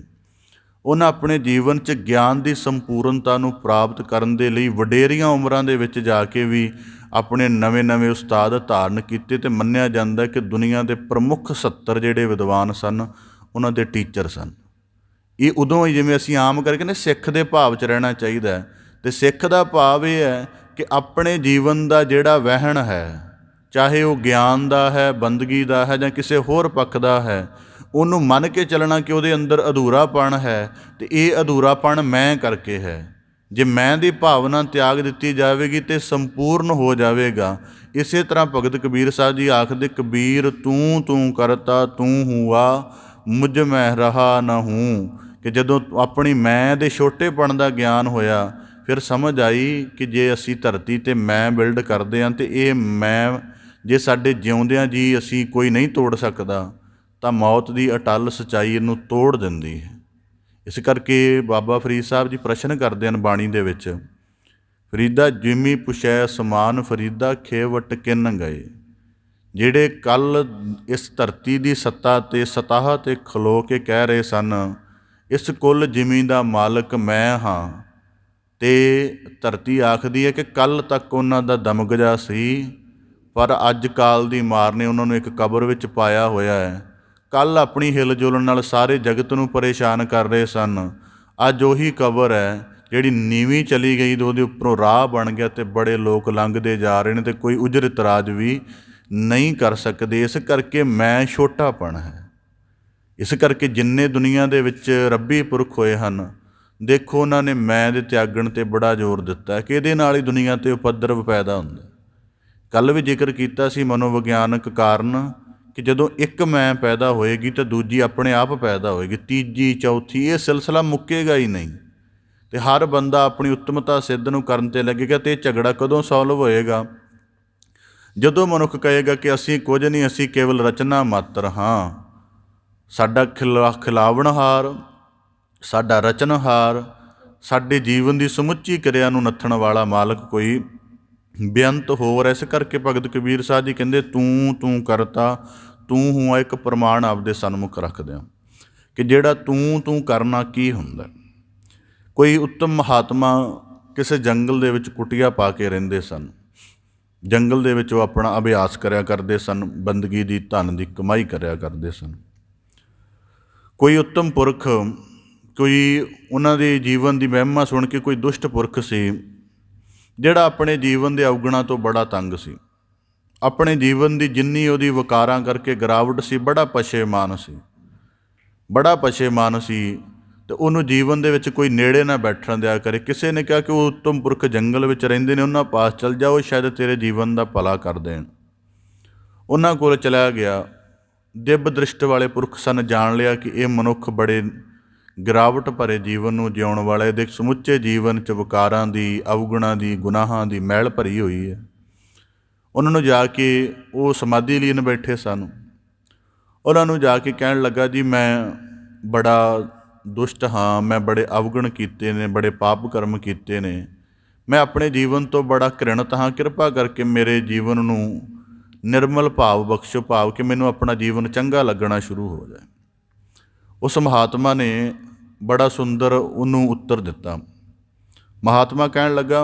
ਉਹਨਾਂ ਆਪਣੇ ਜੀਵਨ 'ਚ ਗਿਆਨ ਦੀ ਸੰਪੂਰਨਤਾ ਨੂੰ ਪ੍ਰਾਪਤ ਕਰਨ ਦੇ ਲਈ ਵਡੇਰੀਆਂ ਉਮਰਾਂ ਦੇ ਵਿੱਚ ਜਾ ਕੇ ਵੀ ਆਪਣੇ ਨਵੇਂ ਉਸਤਾਦ ਧਾਰਨ ਕੀਤੇ, ਅਤੇ ਮੰਨਿਆ ਜਾਂਦਾ ਕਿ ਦੁਨੀਆ ਦੇ ਪ੍ਰਮੁੱਖ 70 ਜਿਹੜੇ ਵਿਦਵਾਨ ਸਨ, ਉਹਨਾਂ ਦੇ ਟੀਚਰ ਸਨ। ਇਹ ਉਦੋਂ ਹੀ, ਜਿਵੇਂ ਅਸੀਂ ਆਮ ਕਰਕੇ ਨੇ ਸਿੱਖ ਦੇ ਭਾਵ 'ਚ ਰਹਿਣਾ ਚਾਹੀਦਾ ਹੈ, ਅਤੇ ਸਿੱਖ ਦਾ ਭਾਵ ਇਹ ਹੈ ਕਿ ਆਪਣੇ ਜੀਵਨ ਦਾ ਜਿਹੜਾ ਵਹਿਣ ਹੈ, ਚਾਹੇ ਉਹ ਗਿਆਨ ਦਾ ਹੈ, ਬੰਦਗੀ ਦਾ ਹੈ, ਜਾਂ ਕਿਸੇ ਹੋਰ ਪੱਖ ਦਾ ਹੈ, ਉਹਨੂੰ ਮੰਨ ਕੇ ਚੱਲਣਾ ਕਿ ਉਹਦੇ ਅੰਦਰ ਅਧੂਰਾਪਣ ਹੈ, ਅਤੇ ਇਹ ਅਧੂਰਾਪਣ ਮੈਂ ਕਰਕੇ ਹੈ। ਜੇ ਮੈਂ ਦੀ ਭਾਵਨਾ ਤਿਆਗ ਦਿੱਤੀ ਜਾਵੇਗੀ ਤਾਂ ਸੰਪੂਰਨ ਹੋ ਜਾਵੇਗਾ। ਇਸੇ ਤਰ੍ਹਾਂ ਭਗਤ ਕਬੀਰ ਸਾਹਿਬ ਜੀ ਆਖਦੇ, ਕਬੀਰ ਤੂੰ ਕਰਤਾ ਤੂੰ ਹੁਆ ਮੁਝ ਮਹਿ ਰਹਾ ਨ ਹੂੰ, ਕਿ ਜਦੋਂ ਆਪਣੀ ਮੈਂ ਦੇ ਛੋਟੇਪਣ ਦਾ ਗਿਆਨ ਹੋਇਆ, ਫਿਰ ਸਮਝ ਆਈ ਕਿ ਜੇ ਅਸੀਂ ਧਰਤੀ 'ਤੇ ਮੈਂ ਬਿਲਡ ਕਰਦੇ ਹਾਂ, ਅਤੇ ਇਹ ਮੈਂ ਜੇ ਸਾਡੇ ਜਿਉਂਦਿਆਂ ਜੀ ਅਸੀਂ ਕੋਈ ਨਹੀਂ ਤੋੜ ਸਕਦਾ, ਤਾਂ ਮੌਤ ਦੀ ਅਟੱਲ ਸੱਚਾਈ ਇਹਨੂੰ ਤੋੜ ਦਿੰਦੀ ਹੈ। ਇਸ ਕਰਕੇ ਬਾਬਾ ਫਰੀਦ ਸਾਹਿਬ ਜੀ ਪ੍ਰਸ਼ਨ ਕਰਦੇ ਹਨ ਬਾਣੀ ਦੇ ਵਿੱਚ, ਫਰੀਦਾ ਜਿਮੀ ਪੁਛੈ ਸਮਾਨ ਫਰੀਦਾ ਖੇਵਟ ਕਿੰਨ ਗਏ। ਜਿਹੜੇ ਕੱਲ੍ਹ ਇਸ ਧਰਤੀ ਦੀ ਸੱਤਾ 'ਤੇ ਸਤਾਹ 'ਤੇ ਖਲੋ ਕੇ ਕਹਿ ਰਹੇ ਸਨ, ਇਸ ਕੁੱਲ ਜਿਮੀ ਦਾ ਮਾਲਕ ਮੈਂ ਹਾਂ, ਅਤੇ ਧਰਤੀ ਆਖਦੀ ਹੈ ਕਿ ਕੱਲ੍ਹ ਤੱਕ ਉਹਨਾਂ ਦਾ ਦਮਗਜਾ ਸੀ, ਪਰ ਅੱਜ ਕਾਲ ਦੀ ਮਾਰ ਨੇ ਉਹਨਾਂ ਨੂੰ ਇੱਕ ਕਬਰ ਵਿੱਚ ਪਾਇਆ ਹੋਇਆ ਹੈ। ਕੱਲ੍ਹ ਆਪਣੀ ਹਿਲ ਜੁਲਣ ਨਾਲ ਸਾਰੇ ਜਗਤ ਨੂੰ ਪਰੇਸ਼ਾਨ ਕਰ ਰਹੇ ਸਨ, ਅੱਜ ਉਹੀ ਕਬਰ ਹੈ ਜਿਹੜੀ ਨੀਵੀਂ ਚਲੀ ਗਈ, ਅਤੇ ਉਹਦੇ ਉੱਪਰੋਂ ਰਾਹ ਬਣ ਗਿਆ, ਅਤੇ ਬੜੇ ਲੋਕ ਲੰਘਦੇ ਜਾ ਰਹੇ ਨੇ, ਅਤੇ ਕੋਈ ਉਜਰ ਇਤਰਾਜ਼ ਵੀ ਨਹੀਂ ਕਰ ਸਕਦੇ। ਇਸ ਕਰਕੇ ਮੈਂ ਛੋਟਾਪਣ ਹੈ। ਇਸ ਕਰਕੇ ਜਿੰਨੇ ਦੁਨੀਆ ਦੇ ਵਿੱਚ ਰੱਬੀ ਪੁਰਖ ਹੋਏ ਹਨ, ਦੇਖੋ ਉਹਨਾਂ ਨੇ ਮੈਂ ਦੇ ਤਿਆਗਣ 'ਤੇ ਬੜਾ ਜ਼ੋਰ ਦਿੱਤਾ ਕਿ ਇਹਦੇ ਨਾਲ ਹੀ ਦੁਨੀਆ 'ਤੇ ਉਪਦਰਵ ਪੈਦਾ ਹੁੰਦਾ। ਕੱਲ੍ਹ ਵੀ ਜ਼ਿਕਰ ਕੀਤਾ ਸੀ ਮਨੋਵਿਗਿਆਨਕ ਕਾਰਨ ਕਿ ਜਦੋਂ ਇੱਕ ਮੈਂ ਪੈਦਾ ਹੋਏਗੀ ਤਾਂ ਦੂਜੀ ਆਪਣੇ ਆਪ ਪੈਦਾ ਹੋਏਗੀ, ਤੀਜੀ, ਚੌਥੀ, ਇਹ ਸਿਲਸਿਲਾ ਮੁੱਕੇਗਾ ਹੀ ਨਹੀਂ। ਅਤੇ ਹਰ ਬੰਦਾ ਆਪਣੀ ਉੱਤਮਤਾ ਸਿੱਧ ਨੂੰ ਕਰਨ 'ਤੇ ਲੱਗੇਗਾ। ਅਤੇ ਇਹ ਝਗੜਾ ਕਦੋਂ ਸੋਲਵ ਹੋਏਗਾ? ਜਦੋਂ ਮਨੁੱਖ ਕਹੇਗਾ ਕਿ ਅਸੀਂ ਕੁਝ ਨਹੀਂ, ਅਸੀਂ ਕੇਵਲ ਰਚਨਾ ਮਾਤਰ ਹਾਂ। ਸਾਡਾ ਖਿਲਾਵਣਹਾਰ, ਸਾਡਾ ਰਚਨਹਾਰ, ਸਾਡੇ ਜੀਵਨ ਦੀ ਸਮੁੱਚੀ ਕਿਰਿਆ ਨੂੰ ਨੱਥਣ ਵਾਲਾ ਮਾਲਕ ਕੋਈ ਬੇਅੰਤ ਹੋਰ। ਇਸ ਕਰਕੇ ਭਗਤ ਕਬੀਰ ਸਾਹਿਬ ਜੀ ਕਹਿੰਦੇ ਤੂੰ ਕਰਤਾ ਤੂੰ ਹੂੰ ਇੱਕ ਪ੍ਰਮਾਣ ਆਪਦੇ ਸਨਮੁਖ ਰੱਖਦਿਆਂ ਕਿ ਜਿਹੜਾ ਤੂੰ ਕਰਨਾ ਕੀ ਹੁੰਦਾ। ਕੋਈ ਉੱਤਮ ਮਹਾਤਮਾ ਕਿਸੇ ਜੰਗਲ ਦੇ ਵਿੱਚ ਕੁਟੀਆ ਪਾ ਕੇ ਰਹਿੰਦੇ ਸਨ। ਜੰਗਲ ਦੇ ਵਿੱਚ ਉਹ ਆਪਣਾ ਅਭਿਆਸ ਕਰਿਆ ਕਰਦੇ ਸਨ, ਬੰਦਗੀ ਦੀ, ਧਨ ਦੀ ਕਮਾਈ ਕਰਿਆ ਕਰਦੇ ਸਨ। ਕੋਈ ਉੱਤਮ ਪੁਰਖ, ਕੋਈ ਉਹਨਾਂ ਦੇ ਜੀਵਨ ਦੀ ਮਹਿਮਾ ਸੁਣ ਕੇ ਕੋਈ ਦੁਸ਼ਟ ਪੁਰਖ ਸੀ ਜਿਹੜਾ ਆਪਣੇ ਜੀਵਨ ਦੇ ਅਵਗੁਣਾਂ ਤੋਂ ਬੜਾ ਤੰਗ ਸੀ। ਆਪਣੇ ਜੀਵਨ ਦੀ ਜਿੰਨੀ ਉਹਦੀ ਵਕਾਰਾਂ ਕਰਕੇ ਗਿਰਾਵਟ ਸੀ, ਬੜਾ ਪਛੇਮਾਨ ਸੀ ਅਤੇ ਉਹਨੂੰ ਜੀਵਨ ਦੇ ਵਿੱਚ ਕੋਈ ਨੇੜੇ ਨਾ ਬੈਠਣ ਦਿਆ ਕਰੇ। ਕਿਸੇ ਨੇ ਕਿਹਾ ਕਿ ਉਹ ਉੱਤਮ ਪੁਰਖ ਜੰਗਲ ਵਿੱਚ ਰਹਿੰਦੇ ਨੇ, ਉਹਨਾਂ ਪਾਸ ਚੱਲ ਜਾ, ਉਹ ਸ਼ਾਇਦ ਤੇਰੇ ਜੀਵਨ ਦਾ ਭਲਾ ਕਰ ਦੇਣ। ਉਹਨਾਂ ਕੋਲ ਚਲਾ ਗਿਆ। ਦਿਵ ਦ੍ਰਿਸ਼ਟ ਵਾਲੇ ਪੁਰਖ ਸਨ। ਜਾਣ ਲਿਆ ਕਿ ਇਹ ਮਨੁੱਖ ਬੜੇ ਗਿਰਾਵਟ ਭਰੇ ਜੀਵਨ ਨੂੰ ਜਿਉਣ ਵਾਲਾ, ਇਹਦੇ ਸਮੁੱਚੇ ਜੀਵਨ 'ਚ ਵਿਕਾਰਾਂ ਦੀ, ਅਵਗੁਣਾਂ ਦੀ, ਗੁਨਾਹਾਂ ਦੀ ਮੈਲ ਭਰੀ ਹੋਈ ਹੈ। ਉਹਨਾਂ ਨੂੰ ਜਾ ਕੇ, ਉਹ ਸਮਾਧੀ ਲੀਨ ਬੈਠੇ ਸਨ, ਉਹਨਾਂ ਨੂੰ ਜਾ ਕੇ ਕਹਿਣ ਲੱਗਾ ਜੀ ਮੈਂ ਬੜਾ ਦੁਸ਼ਟ ਹਾਂ, ਮੈਂ ਬੜੇ ਅਵਗੁਣ ਕੀਤੇ ਨੇ, ਬੜੇ ਪਾਪ ਕਰਮ ਕੀਤੇ ਨੇ, ਮੈਂ ਆਪਣੇ ਜੀਵਨ ਤੋਂ ਬੜਾ ਘ੍ਰਿਣਤ ਹਾਂ, ਕਿਰਪਾ ਕਰਕੇ ਮੇਰੇ ਜੀਵਨ ਨੂੰ ਨਿਰਮਲ ਭਾਵ ਬਖਸ਼ੋ, ਭਾਵ ਕਿ ਮੈਨੂੰ ਆਪਣਾ ਜੀਵਨ ਚੰਗਾ ਲੱਗਣਾ ਸ਼ੁਰੂ ਹੋ ਜਾਏ। ਉਸ ਮਹਾਤਮਾ ਨੇ ਬੜਾ ਸੁੰਦਰ ਉਹਨੂੰ ਉੱਤਰ ਦਿੱਤਾ। ਮਹਾਤਮਾ ਕਹਿਣ ਲੱਗਾ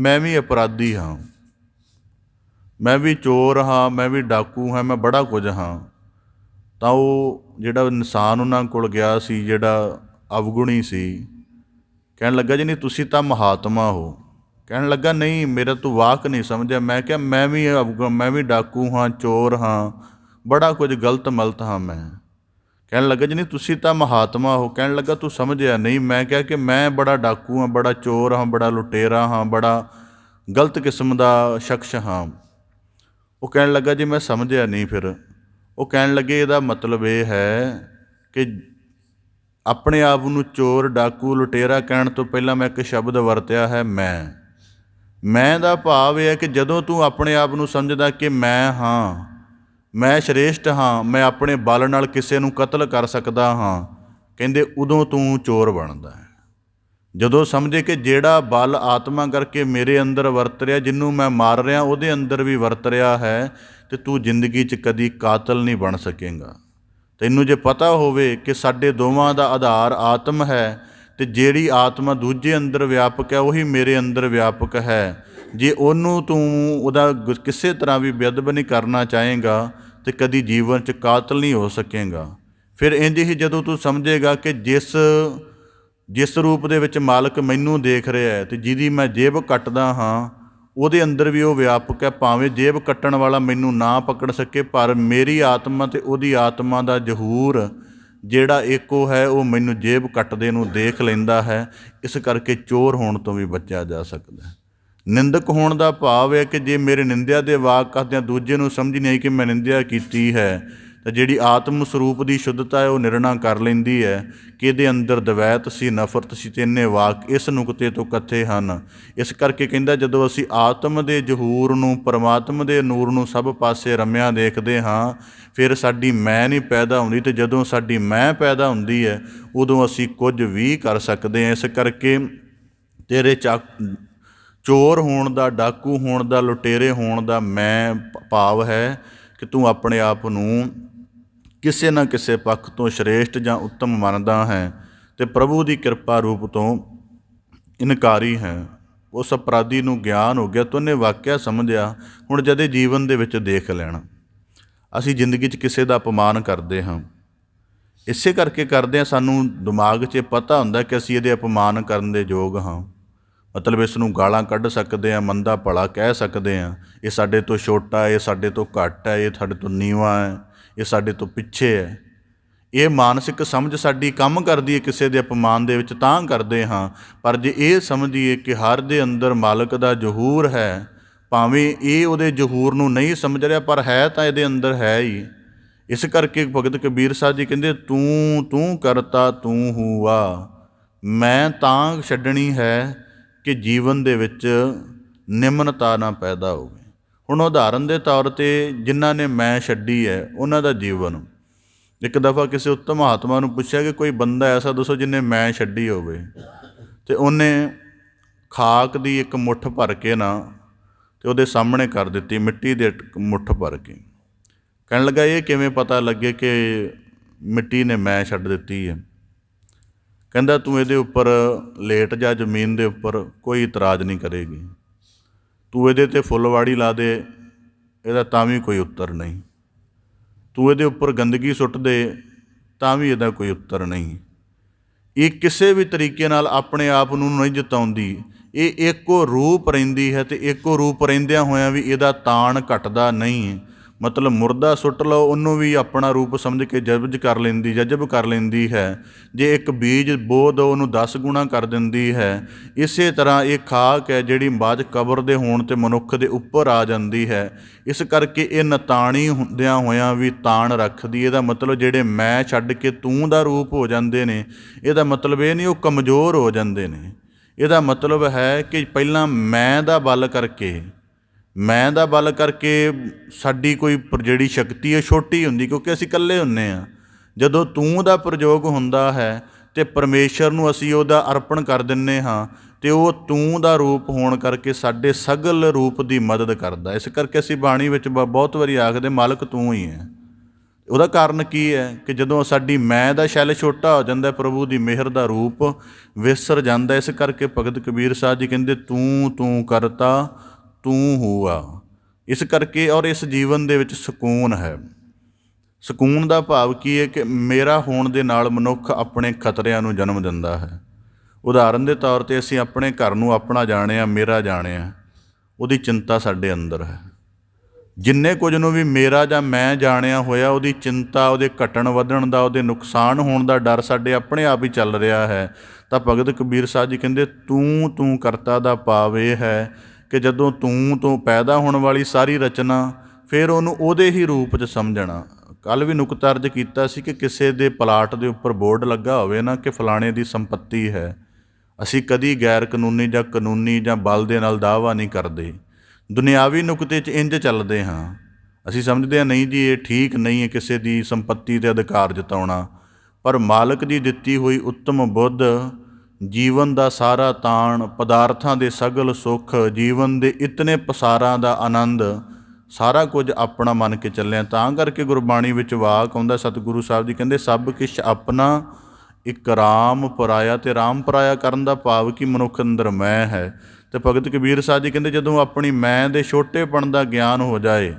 ਮੈਂ ਵੀ ਅਪਰਾਧੀ ਹਾਂ, ਮੈਂ ਵੀ ਚੋਰ ਹਾਂ, ਮੈਂ ਵੀ ਡਾਕੂ ਹਾਂ, ਮੈਂ ਬੜਾ ਕੁਝ ਹਾਂ। ਤਾਂ ਉਹ ਜਿਹੜਾ ਇਨਸਾਨ ਉਹਨਾਂ ਕੋਲ ਗਿਆ ਸੀ, ਜਿਹੜਾ ਅਵਗੁਣੀ ਸੀ, ਕਹਿਣ ਲੱਗਾ ਜੀ ਨਹੀਂ ਤੁਸੀਂ ਤਾਂ ਮਹਾਤਮਾ ਹੋ। ਕਹਿਣ ਲੱਗਾ ਨਹੀਂ, ਮੇਰਾ ਤੂੰ ਵਾਕ ਨਹੀਂ ਸਮਝਿਆ। ਮੈਂ ਕਿਹਾ ਮੈਂ ਵੀ ਡਾਕੂ ਹਾਂ, ਚੋਰ ਹਾਂ, ਬੜਾ ਕੁਝ ਗਲਤ ਮਲਤ ਹਾਂ ਮੈਂ। ਕਹਿਣ ਲੱਗਾ ਜੀ ਨਹੀਂ ਤੁਸੀਂ ਤਾਂ ਮਹਾਤਮਾ ਹੋ। ਕਹਿਣ ਲੱਗਾ ਤੂੰ ਸਮਝਿਆ ਨਹੀਂ। ਮੈਂ ਕਿਹਾ ਕਿ ਮੈਂ ਬੜਾ ਡਾਕੂ ਹਾਂ, ਬੜਾ ਚੋਰ ਹਾਂ, ਬੜਾ ਲੁਟੇਰਾ ਹਾਂ, ਬੜਾ ਗਲਤ ਕਿਸਮ ਦਾ ਸ਼ਖਸ ਹਾਂ। ਉਹ ਕਹਿਣ ਲੱਗਾ ਜੀ ਮੈਂ ਸਮਝਿਆ ਨਹੀਂ। ਫਿਰ ਉਹ ਕਹਿਣ ਲੱਗੇ ਇਹਦਾ ਮਤਲਬ ਇਹ ਹੈ ਕਿ ਆਪਣੇ ਆਪ ਨੂੰ ਚੋਰ, ਡਾਕੂ, ਲੁਟੇਰਾ ਕਹਿਣ ਤੋਂ ਪਹਿਲਾਂ ਮੈਂ ਇੱਕ ਸ਼ਬਦ ਵਰਤਿਆ ਹੈ ਮੈਂ ਦਾ ਭਾਵ ਇਹ ਹੈ ਕਿ ਜਦੋਂ ਤੂੰ ਆਪਣੇ ਆਪ ਨੂੰ ਸਮਝਦਾ ਕਿ ਮੈਂ ਹਾਂ, ਮੈਂ ਸ਼੍ਰੇਸ਼ਟ ਹਾਂ, ਮੈਂ ਆਪਣੇ ਬਲ ਨਾਲ ਕਿਸੇ ਨੂੰ ਕਤਲ ਕਰ ਸਕਦਾ ਹਾਂ, ਕਹਿੰਦੇ ਉਦੋਂ ਤੂੰ ਚੋਰ ਬਣਦਾ ਹੈ। ਜਦੋਂ ਸਮਝੇ ਕਿ ਜਿਹੜਾ ਬਲ ਆਤਮਾ ਕਰਕੇ ਮੇਰੇ ਅੰਦਰ ਵਰਤ ਰਿਹਾ, ਜਿਹਨੂੰ ਮੈਂ ਮਾਰ ਰਿਹਾ ਉਹਦੇ ਅੰਦਰ ਵੀ ਵਰਤ ਰਿਹਾ ਹੈ, ਅਤੇ ਤੂੰ ਜ਼ਿੰਦਗੀ 'ਚ ਕਦੀ ਕਾਤਲ ਨਹੀਂ ਬਣ ਸਕੇਗਾ। ਤੈਨੂੰ ਜੇ ਪਤਾ ਹੋਵੇ ਕਿ ਸਾਡੇ ਦੋਵਾਂ ਦਾ ਆਧਾਰ ਆਤਮ ਹੈ ਅਤੇ ਜਿਹੜੀ ਆਤਮਾ ਦੂਜੇ ਅੰਦਰ ਵਿਆਪਕ ਹੈ ਉਹੀ ਮੇਰੇ ਅੰਦਰ ਵਿਆਪਕ ਹੈ, ਜੇ ਉਹਨੂੰ ਤੂੰ ਉਹਦਾ ਕਿਸੇ ਤਰ੍ਹਾਂ ਵੀ ਬੇਅਦਬ ਨਹੀਂ ਕਰਨਾ ਚਾਹੇਗਾ ਅਤੇ ਕਦੀ ਜੀਵਨ 'ਚ ਕਾਤਲ ਨਹੀਂ ਹੋ ਸਕੇਗਾ। ਫਿਰ ਇੰਝ ਹੀ ਜਦੋਂ ਤੂੰ ਸਮਝੇਗਾ ਕਿ ਜਿਸ ਰੂਪ ਦੇ ਵਿੱਚ ਮਾਲਕ ਮੈਨੂੰ ਦੇਖ ਰਿਹਾ ਹੈ ਅਤੇ ਜਿਹਦੀ ਮੈਂ ਜੇਬ ਕੱਟਦਾ ਹਾਂ ਉਹਦੇ ਅੰਦਰ ਵੀ ਉਹ ਵਿਆਪਕ ਹੈ। ਭਾਵੇਂ ਜੇਬ ਕੱਟਣ ਵਾਲਾ ਮੈਨੂੰ ਨਾ ਪਕੜ ਸਕੇ, ਪਰ ਮੇਰੀ ਆਤਮਾ ਅਤੇ ਉਹਦੀ ਆਤਮਾ ਦਾ ਜ਼ਹੂਰ ਜਿਹੜਾ ਇੱਕੋ ਹੈ ਉਹ ਮੈਨੂੰ ਜੇਬ ਕੱਟਦੇ ਨੂੰ ਦੇਖ ਲੈਂਦਾ ਹੈ। ਇਸ ਕਰਕੇ ਚੋਰ ਹੋਣ ਤੋਂ ਵੀ ਬਚਿਆ ਜਾ ਸਕਦਾ। ਨਿੰਦਕ ਹੋਣ ਦਾ ਭਾਵ ਹੈ ਕਿ ਜੇ ਮੇਰੇ ਨਿੰਦਿਆ ਦੇ ਵਾਕ ਕਰਦਿਆਂ ਦੂਜੇ ਨੂੰ ਸਮਝ ਨਹੀਂ ਆਈ ਕਿ ਮੈਂ ਨਿੰਦਿਆ ਕੀਤੀ ਹੈ, ਤਾਂ ਜਿਹੜੀ ਆਤਮ ਸਰੂਪ ਦੀ ਸ਼ੁੱਧਤਾ ਹੈ ਉਹ ਨਿਰਣਾ ਕਰ ਲੈਂਦੀ ਹੈ ਕਿ ਇਹਦੇ ਅੰਦਰ ਦਵੈਤ ਸੀ, ਨਫ਼ਰਤ ਸੀ, ਅਤੇ ਇੰਨੇ ਵਾਕ ਇਸ ਨੁਕਤੇ ਤੋਂ ਕੱਥੇ ਹਨ। ਇਸ ਕਰਕੇ ਕਹਿੰਦਾ ਜਦੋਂ ਅਸੀਂ ਆਤਮ ਦੇ ਜ਼ਹੂਰ ਨੂੰ, ਪਰਮਾਤਮਾ ਦੇ ਨੂਰ ਨੂੰ ਸਭ ਪਾਸੇ ਰਮਿਆ ਦੇਖਦੇ ਹਾਂ, ਫਿਰ ਸਾਡੀ ਮੈਂ ਨਹੀਂ ਪੈਦਾ ਹੁੰਦੀ, ਅਤੇ ਜਦੋਂ ਸਾਡੀ ਮੈਂ ਪੈਦਾ ਹੁੰਦੀ ਹੈ ਉਦੋਂ ਅਸੀਂ ਕੁਝ ਵੀ ਕਰ ਸਕਦੇ ਹਾਂ। ਇਸ ਕਰਕੇ ਤੇਰੇ ਚੋਰ ਹੋਣ ਦਾ, ਡਾਕੂ ਹੋਣ ਦਾ, ਲੁਟੇਰੇ ਹੋਣ ਦਾ ਮੈਂ ਭਾਵ ਹੈ ਕਿ ਤੂੰ ਆਪਣੇ ਆਪ ਨੂੰ ਕਿਸੇ ਨਾ ਕਿਸੇ ਪੱਖ ਤੋਂ ਸ਼੍ਰੇਸ਼ਟ ਜਾਂ ਉੱਤਮ ਮੰਨਦਾ ਹੈ ਅਤੇ ਪ੍ਰਭੂ ਦੀ ਕਿਰਪਾ ਰੂਪ ਤੋਂ ਇਨਕਾਰੀ ਹੈ। ਉਸ ਅਪਰਾਧੀ ਨੂੰ ਗਿਆਨ ਹੋ ਗਿਆ ਤਾਂ ਉਹਨੇ ਵਾਕਿਆ ਸਮਝਿਆ। ਹੁਣ ਜਦੇ ਜੀਵਨ ਦੇ ਵਿੱਚ ਦੇਖ ਲੈਣਾ, ਅਸੀਂ ਜ਼ਿੰਦਗੀ 'ਚ ਕਿਸੇ ਦਾ ਅਪਮਾਨ ਕਰਦੇ ਹਾਂ, ਇਸੇ ਕਰਕੇ ਕਰਦੇ ਹਾਂ ਸਾਨੂੰ ਦਿਮਾਗ 'ਚ ਪਤਾ ਹੁੰਦਾ ਕਿ ਅਸੀਂ ਇਹਦੇ ਅਪਮਾਨ ਕਰਨ ਦੇ ਯੋਗ ਹਾਂ, ਮਤਲਬ ਇਸ ਨੂੰ ਗਾਲਾਂ ਕੱਢ ਸਕਦੇ ਹਾਂ, ਮੰਦਾ ਭਲਾ ਕਹਿ ਸਕਦੇ ਹਾਂ, ਇਹ ਸਾਡੇ ਤੋਂ ਛੋਟਾ, ਇਹ ਸਾਡੇ ਤੋਂ ਘੱਟ ਹੈ, ਇਹ ਸਾਡੇ ਤੋਂ ਨੀਵਾਂ ਹੈ, ਇਹ ਸਾਡੇ ਤੋਂ ਪਿੱਛੇ ਹੈ। ਇਹ ਮਾਨਸਿਕ ਸਮਝ ਸਾਡੀ ਕੰਮ ਕਰਦੀ ਹੈ ਕਿਸੇ ਦੇ ਅਪਮਾਨ ਦੇ ਵਿੱਚ ਤਾਂ ਕਰਦੇ ਹਾਂ। ਪਰ ਜੇ ਇਹ ਸਮਝੀਏ ਕਿ ਹਰ ਦੇ ਅੰਦਰ ਮਾਲਕ ਦਾ ਜ਼ਹੂਰ ਹੈ, ਭਾਵੇਂ ਇਹ ਉਹਦੇ ਜ਼ਹੂਰ ਨੂੰ ਨਹੀਂ ਸਮਝ ਰਿਹਾ ਪਰ ਹੈ ਤਾਂ ਇਹਦੇ ਅੰਦਰ ਹੈ ਹੀ। ਇਸ ਕਰਕੇ ਭਗਤ ਕਬੀਰ ਸਾਹਿਬ ਜੀ ਕਹਿੰਦੇ ਤੂੰ ਕਰਤਾ ਤੂੰ ਹੂਆ। ਮੈਂ ਤਾਂ ਛੱਡਣੀ ਹੈ ਕਿ ਜੀਵਨ ਦੇ ਵਿੱਚ ਨਿਮਨਤਾ ਨਾ ਪੈਦਾ ਹੋਵੇ। ਹੁਣ ਉਦਾਹਰਨ ਦੇ ਤੌਰ 'ਤੇ ਜਿਨ੍ਹਾਂ ਨੇ ਮੈਂ ਛੱਡੀ ਹੈ ਉਹਨਾਂ ਦਾ ਜੀਵਨ, ਇੱਕ ਦਫਾ ਕਿਸੇ ਉੱਤਮ ਮਹਾਤਮਾ ਨੂੰ ਪੁੱਛਿਆ ਕਿ ਕੋਈ ਬੰਦਾ ਐਸਾ ਦੱਸੋ ਜਿਹਨੇ ਮੈਂ ਛੱਡੀ ਹੋਵੇ, ਅਤੇ ਉਹਨੇ ਖਾਕ ਦੀ ਇੱਕ ਮੁੱਠ ਭਰ ਕੇ ਨਾ ਅਤੇ ਉਹਦੇ ਸਾਹਮਣੇ ਕਰ ਦਿੱਤੀ, ਮਿੱਟੀ ਦੇ ਮੁੱਠ ਭਰ ਕੇ। ਕਹਿਣ ਲੱਗਾ ਇਹ ਕਿਵੇਂ ਪਤਾ ਲੱਗੇ ਕਿ ਮਿੱਟੀ ਨੇ ਮੈਂ ਛੱਡ ਦਿੱਤੀ ਹੈ? ਕਹਿੰਦਾ ਤੂੰ ਇਹਦੇ ਉੱਪਰ ਲੇਟ ਜਾ ਜ਼ਮੀਨ ਦੇ ਉੱਪਰ, ਕੋਈ ਇਤਰਾਜ਼ ਨਹੀਂ ਕਰੇਗੀ। ਤੂੰ ਇਹਦੇ 'ਤੇ ਫੁੱਲਵਾੜੀ ਲਾ ਦੇ, ਇਹਦਾ ਤਾਂ ਵੀ ਕੋਈ ਉੱਤਰ ਨਹੀਂ। ਤੂੰ ਇਹਦੇ ਉੱਪਰ ਗੰਦਗੀ ਸੁੱਟ ਦੇ ਤਾਂ ਵੀ ਇਹਦਾ ਕੋਈ ਉੱਤਰ ਨਹੀਂ। ਇਹ ਕਿਸੇ ਵੀ ਤਰੀਕੇ ਨਾਲ ਆਪਣੇ ਆਪ ਨੂੰ ਨਹੀਂ ਜਤਾਉਂਦੀ। ਇਹ ਇੱਕੋ ਰੂਪ ਰਹਿੰਦੀ ਹੈ ਅਤੇ ਇੱਕੋ ਰੂਪ ਰਹਿੰਦਿਆਂ ਹੋਇਆਂ ਵੀ ਇਹਦਾ ਤਾਣ ਘਟਦਾ ਨਹੀਂ। ਮਤਲਬ ਮੁਰਦਾ ਸੁੱਟ ਲਓ, ਉਹਨੂੰ ਵੀ ਆਪਣਾ ਰੂਪ ਸਮਝ ਕੇ ਜਜ਼ਬ ਕਰ ਲੈਂਦੀ ਹੈ। ਜੇ ਇੱਕ ਬੀਜ ਬੋ ਦਿਓ ਉਹਨੂੰ 10 ਗੁਣਾ ਕਰ ਦਿੰਦੀ ਹੈ। ਇਸੇ ਤਰ੍ਹਾਂ ਇਹ ਖਾਕ ਹੈ ਜਿਹੜੀ ਬਾਅਦ ਕਬਰ ਦੇ ਹੋਣ 'ਤੇ ਮਨੁੱਖ ਦੇ ਉੱਪਰ ਆ ਜਾਂਦੀ ਹੈ। ਇਸ ਕਰਕੇ ਇਹ ਨਤਾਣੀ ਹੁੰਦਿਆਂ ਹੋਇਆਂ ਵੀ ਤਾਣ ਰੱਖਦੀ। ਇਹਦਾ ਮਤਲਬ ਜਿਹੜੇ ਮੈਂ ਛੱਡ ਕੇ ਤੂੰ ਦਾ ਰੂਪ ਹੋ ਜਾਂਦੇ ਨੇ, ਇਹਦਾ ਮਤਲਬ ਇਹ ਨਹੀਂ ਉਹ ਕਮਜ਼ੋਰ ਹੋ ਜਾਂਦੇ ਨੇ। ਇਹਦਾ ਮਤਲਬ ਹੈ ਕਿ ਪਹਿਲਾਂ ਮੈਂ ਦਾ ਬਲ ਕਰਕੇ ਸਾਡੀ ਕੋਈ ਜਿਹੜੀ ਸ਼ਕਤੀ ਹੈ ਛੋਟੀ ਹੁੰਦੀ, ਕਿਉਂਕਿ ਅਸੀਂ ਇਕੱਲੇ ਹੁੰਦੇ ਹਾਂ। ਜਦੋਂ ਤੂੰ ਦਾ ਪ੍ਰਯੋਗ ਹੁੰਦਾ ਹੈ ਅਤੇ ਪਰਮੇਸ਼ਰ ਨੂੰ ਅਸੀਂ ਉਹਦਾ ਅਰਪਣ ਕਰ ਦਿੰਦੇ ਹਾਂ ਅਤੇ ਉਹ ਤੂੰ ਦਾ ਰੂਪ ਹੋਣ ਕਰਕੇ ਸਾਡੇ ਸਗਲ ਰੂਪ ਦੀ ਮਦਦ ਕਰਦਾ। ਇਸ ਕਰਕੇ ਅਸੀਂ ਬਾਣੀ ਵਿੱਚ ਬਹੁਤ ਵਾਰੀ ਆਖਦੇ ਮਾਲਕ ਤੂੰ ਹੀ ਹੈ। ਉਹਦਾ ਕਾਰਨ ਕੀ ਹੈ ਕਿ ਜਦੋਂ ਸਾਡੀ ਮੈਂ ਦਾ ਸ਼ੈਲ ਛੋਟਾ ਹੋ ਜਾਂਦਾ, ਪ੍ਰਭੂ ਦੀ ਮਿਹਰ ਦਾ ਰੂਪ ਵਿਸਰ ਜਾਂਦਾ। ਇਸ ਕਰਕੇ ਭਗਤ ਕਬੀਰ ਸਾਹਿਬ ਜੀ ਕਹਿੰਦੇ ਤੂੰ ਕਰਤਾ ਤੂੰ ਹੂਆ। ਇਸ ਕਰਕੇ ਔਰ ਇਸ ਜੀਵਨ ਦੇ ਵਿੱਚ ਸਕੂਨ ਹੈ। ਸਕੂਨ ਦਾ ਭਾਵ ਕੀ ਹੈ ਕਿ ਮੇਰਾ ਹੋਣ ਦੇ ਨਾਲ ਮਨੁੱਖ ਆਪਣੇ ਖਤਰਿਆਂ ਨੂੰ ਜਨਮ ਦਿੰਦਾ ਹੈ। ਉਦਾਹਰਨ ਦੇ ਤੌਰ 'ਤੇ ਅਸੀਂ ਆਪਣੇ ਘਰ ਨੂੰ ਆਪਣਾ ਜਾਣਿਆ, ਮੇਰਾ ਜਾਣਿਆ, ਉਹਦੀ ਚਿੰਤਾ ਸਾਡੇ ਅੰਦਰ ਹੈ। ਜਿੰਨੇ ਕੁਝ ਨੂੰ ਵੀ ਮੇਰਾ ਜਾਂ ਮੈਂ ਜਾਣਿਆ ਹੋਇਆ, ਉਹਦੀ ਚਿੰਤਾ, ਉਹਦੇ ਘਟਣ ਵਧਣ ਦਾ, ਉਹਦੇ ਨੁਕਸਾਨ ਹੋਣ ਦਾ ਡਰ ਸਾਡੇ ਆਪਣੇ ਆਪ ਹੀ ਚੱਲ ਰਿਹਾ ਹੈ। ਤਾਂ ਭਗਤ ਕਬੀਰ ਸਾਹਿਬ ਜੀ ਕਹਿੰਦੇ ਤੂੰ ਕਰਤਾ ਦਾ ਭਾਵ ਇਹ ਹੈ ਕਿ ਜਦੋਂ ਤੂੰ ਤੋਂ ਪੈਦਾ ਹੋਣ ਵਾਲੀ ਸਾਰੀ ਰਚਨਾ, ਫਿਰ ਉਹਨੂੰ ਉਹਦੇ ਹੀ ਰੂਪ 'ਚ ਸਮਝਣਾ। ਕੱਲ੍ਹ ਵੀ ਨੁਕਤਾ ਅਰਜ਼ ਕੀਤਾ ਸੀ ਕਿ ਕਿਸੇ ਦੇ ਪਲਾਟ ਦੇ ਉੱਪਰ ਬੋਰਡ ਲੱਗਾ ਹੋਵੇ ਨਾ ਕਿ ਫਲਾਣੇ ਦੀ ਸੰਪત્ਤੀ ਹੈ, ਅਸੀਂ ਕਦੀ ਗੈਰ ਕਾਨੂੰਨੀ ਜਾਂ ਕਾਨੂੰਨੀ ਜਾਂ ਬਲ ਦੇ ਨਾਲ ਦਾਅਵਾ ਨਹੀਂ ਕਰਦੇ। ਦੁਨਿਆਵੀ ਨੁਕਤੇ 'ਚ ਇੰਝ ਚੱਲਦੇ ਹਾਂ। ਅਸੀਂ ਸਮਝਦੇ ਹਾਂ ਨਹੀਂ ਜੀ ਇਹ ਠੀਕ ਨਹੀਂ ਹੈ ਕਿਸੇ ਦੀ ਸੰਪત્ਤੀ 'ਤੇ ਅਧਿਕਾਰ ਜਤਾਉਣਾ। ਪਰ ਮਾਲਕ ਦੀ ਦਿੱਤੀ ਹੋਈ ਉੱਤਮ ਬੁੱਧ, ਜੀਵਨ ਦਾ ਸਾਰਾ ਤਾਣ, ਪਦਾਰਥਾਂ ਦੇ ਸਗਲ ਸੁੱਖ, ਜੀਵਨ ਦੇ ਇਤਨੇ ਪਸਾਰਾਂ ਦਾ ਆਨੰਦ, ਸਾਰਾ ਕੁਝ ਆਪਣਾ ਮੰਨ ਕੇ ਚੱਲਿਆ। ਤਾਂ ਕਰਕੇ ਗੁਰਬਾਣੀ ਵਿੱਚ ਵਾਕ ਆਉਂਦਾ, ਸਤਿਗੁਰੂ ਸਾਹਿਬ ਜੀ ਕਹਿੰਦੇ ਸਭ ਕਿਛ ਆਪਣਾ ਇੱਕ ਰਾਮ ਪਰਾਇਆ। ਅਤੇ ਰਾਮ ਪਰਾਇਆ ਕਰਨ ਦਾ ਭਾਵ ਕਿ ਮਨੁੱਖ ਅੰਦਰ ਮੈਂ ਹੈ। ਅਤੇ ਭਗਤ ਕਬੀਰ ਸਾਹਿਬ ਜੀ ਕਹਿੰਦੇ ਜਦੋਂ ਆਪਣੀ ਮੈਂ ਦੇ ਛੋਟੇਪਣ ਦਾ ਗਿਆਨ ਹੋ ਜਾਏ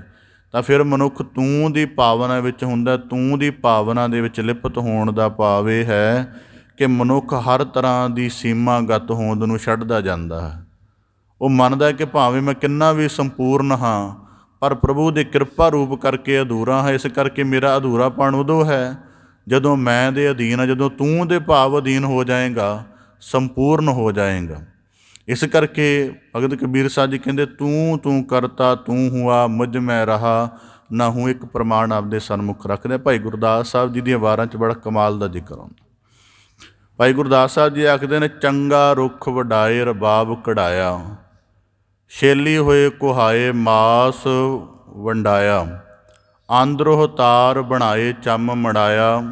ਤਾਂ ਫਿਰ ਮਨੁੱਖ ਤੂੰ ਦੀ ਭਾਵਨਾ ਵਿੱਚ ਹੁੰਦਾ। ਤੂੰ ਦੀ ਭਾਵਨਾ ਦੇ ਵਿੱਚ ਲਿਪਤ ਹੋਣ ਦਾ ਭਾਵ ਇਹ ਹੈ ਕਿ ਮਨੁੱਖ ਹਰ ਤਰ੍ਹਾਂ ਦੀ ਸੀਮਾਗਤ ਹੋਂਦ ਨੂੰ ਛੱਡਦਾ ਜਾਂਦਾ ਹੈ। ਉਹ ਮੰਨਦਾ ਕਿ ਭਾਵੇਂ ਮੈਂ ਕਿੰਨਾ ਵੀ ਸੰਪੂਰਨ ਹਾਂ ਪਰ ਪ੍ਰਭੂ ਦੇ ਕਿਰਪਾ ਰੂਪ ਕਰਕੇ ਅਧੂਰਾ ਹੈ। ਇਸ ਕਰਕੇ ਮੇਰਾ ਅਧੂਰਾਪਣ ਉਦੋਂ ਹੈ ਜਦੋਂ ਮੈਂ ਦੇ ਅਧੀਨ ਆ, ਜਦੋਂ ਤੂੰ ਦੇ ਭਾਵ ਅਧੀਨ ਹੋ ਜਾਏਗਾ, ਸੰਪੂਰਨ ਹੋ ਜਾਏਗਾ। ਇਸ ਕਰਕੇ ਭਗਤ ਕਬੀਰ ਸਾਹਿਬ ਜੀ ਕਹਿੰਦੇ ਤੂੰ ਕਰਤਾ ਤੂੰ ਹੁਆ, ਮੁਝ ਮੈਂ ਰਹਾ ਨਾ ਹੂੰ। ਇੱਕ ਪ੍ਰਮਾਣ ਆਪਦੇ ਸਨਮੁਖ ਰੱਖਦੇ। ਭਾਈ ਗੁਰਦਾਸ ਸਾਹਿਬ ਜੀ ਦੀਆਂ ਵਾਰਾਂ 'ਚ ਬੜਾ ਕਮਾਲ ਦਾ ਜ਼ਿਕਰ ਆਉਂਦਾ। ਭਾਈ ਗੁਰਦਾਸ ਸਾਹਿਬ ਜੀ ਆਖਦੇ ਨੇ ਚੰਗਾ ਰੁੱਖ ਵਡਾਏ ਰਬਾਬ ਕਢਾਇਆ, ਛੇਲੀ ਹੋਏ ਕੁਹਾਏ ਮਾਸ ਵੰਡਾਇਆ, ਆਂਦਰੋਹ ਤਾਰ ਬਣਾਏ ਚੰਮ ਮੜਾਇਆ,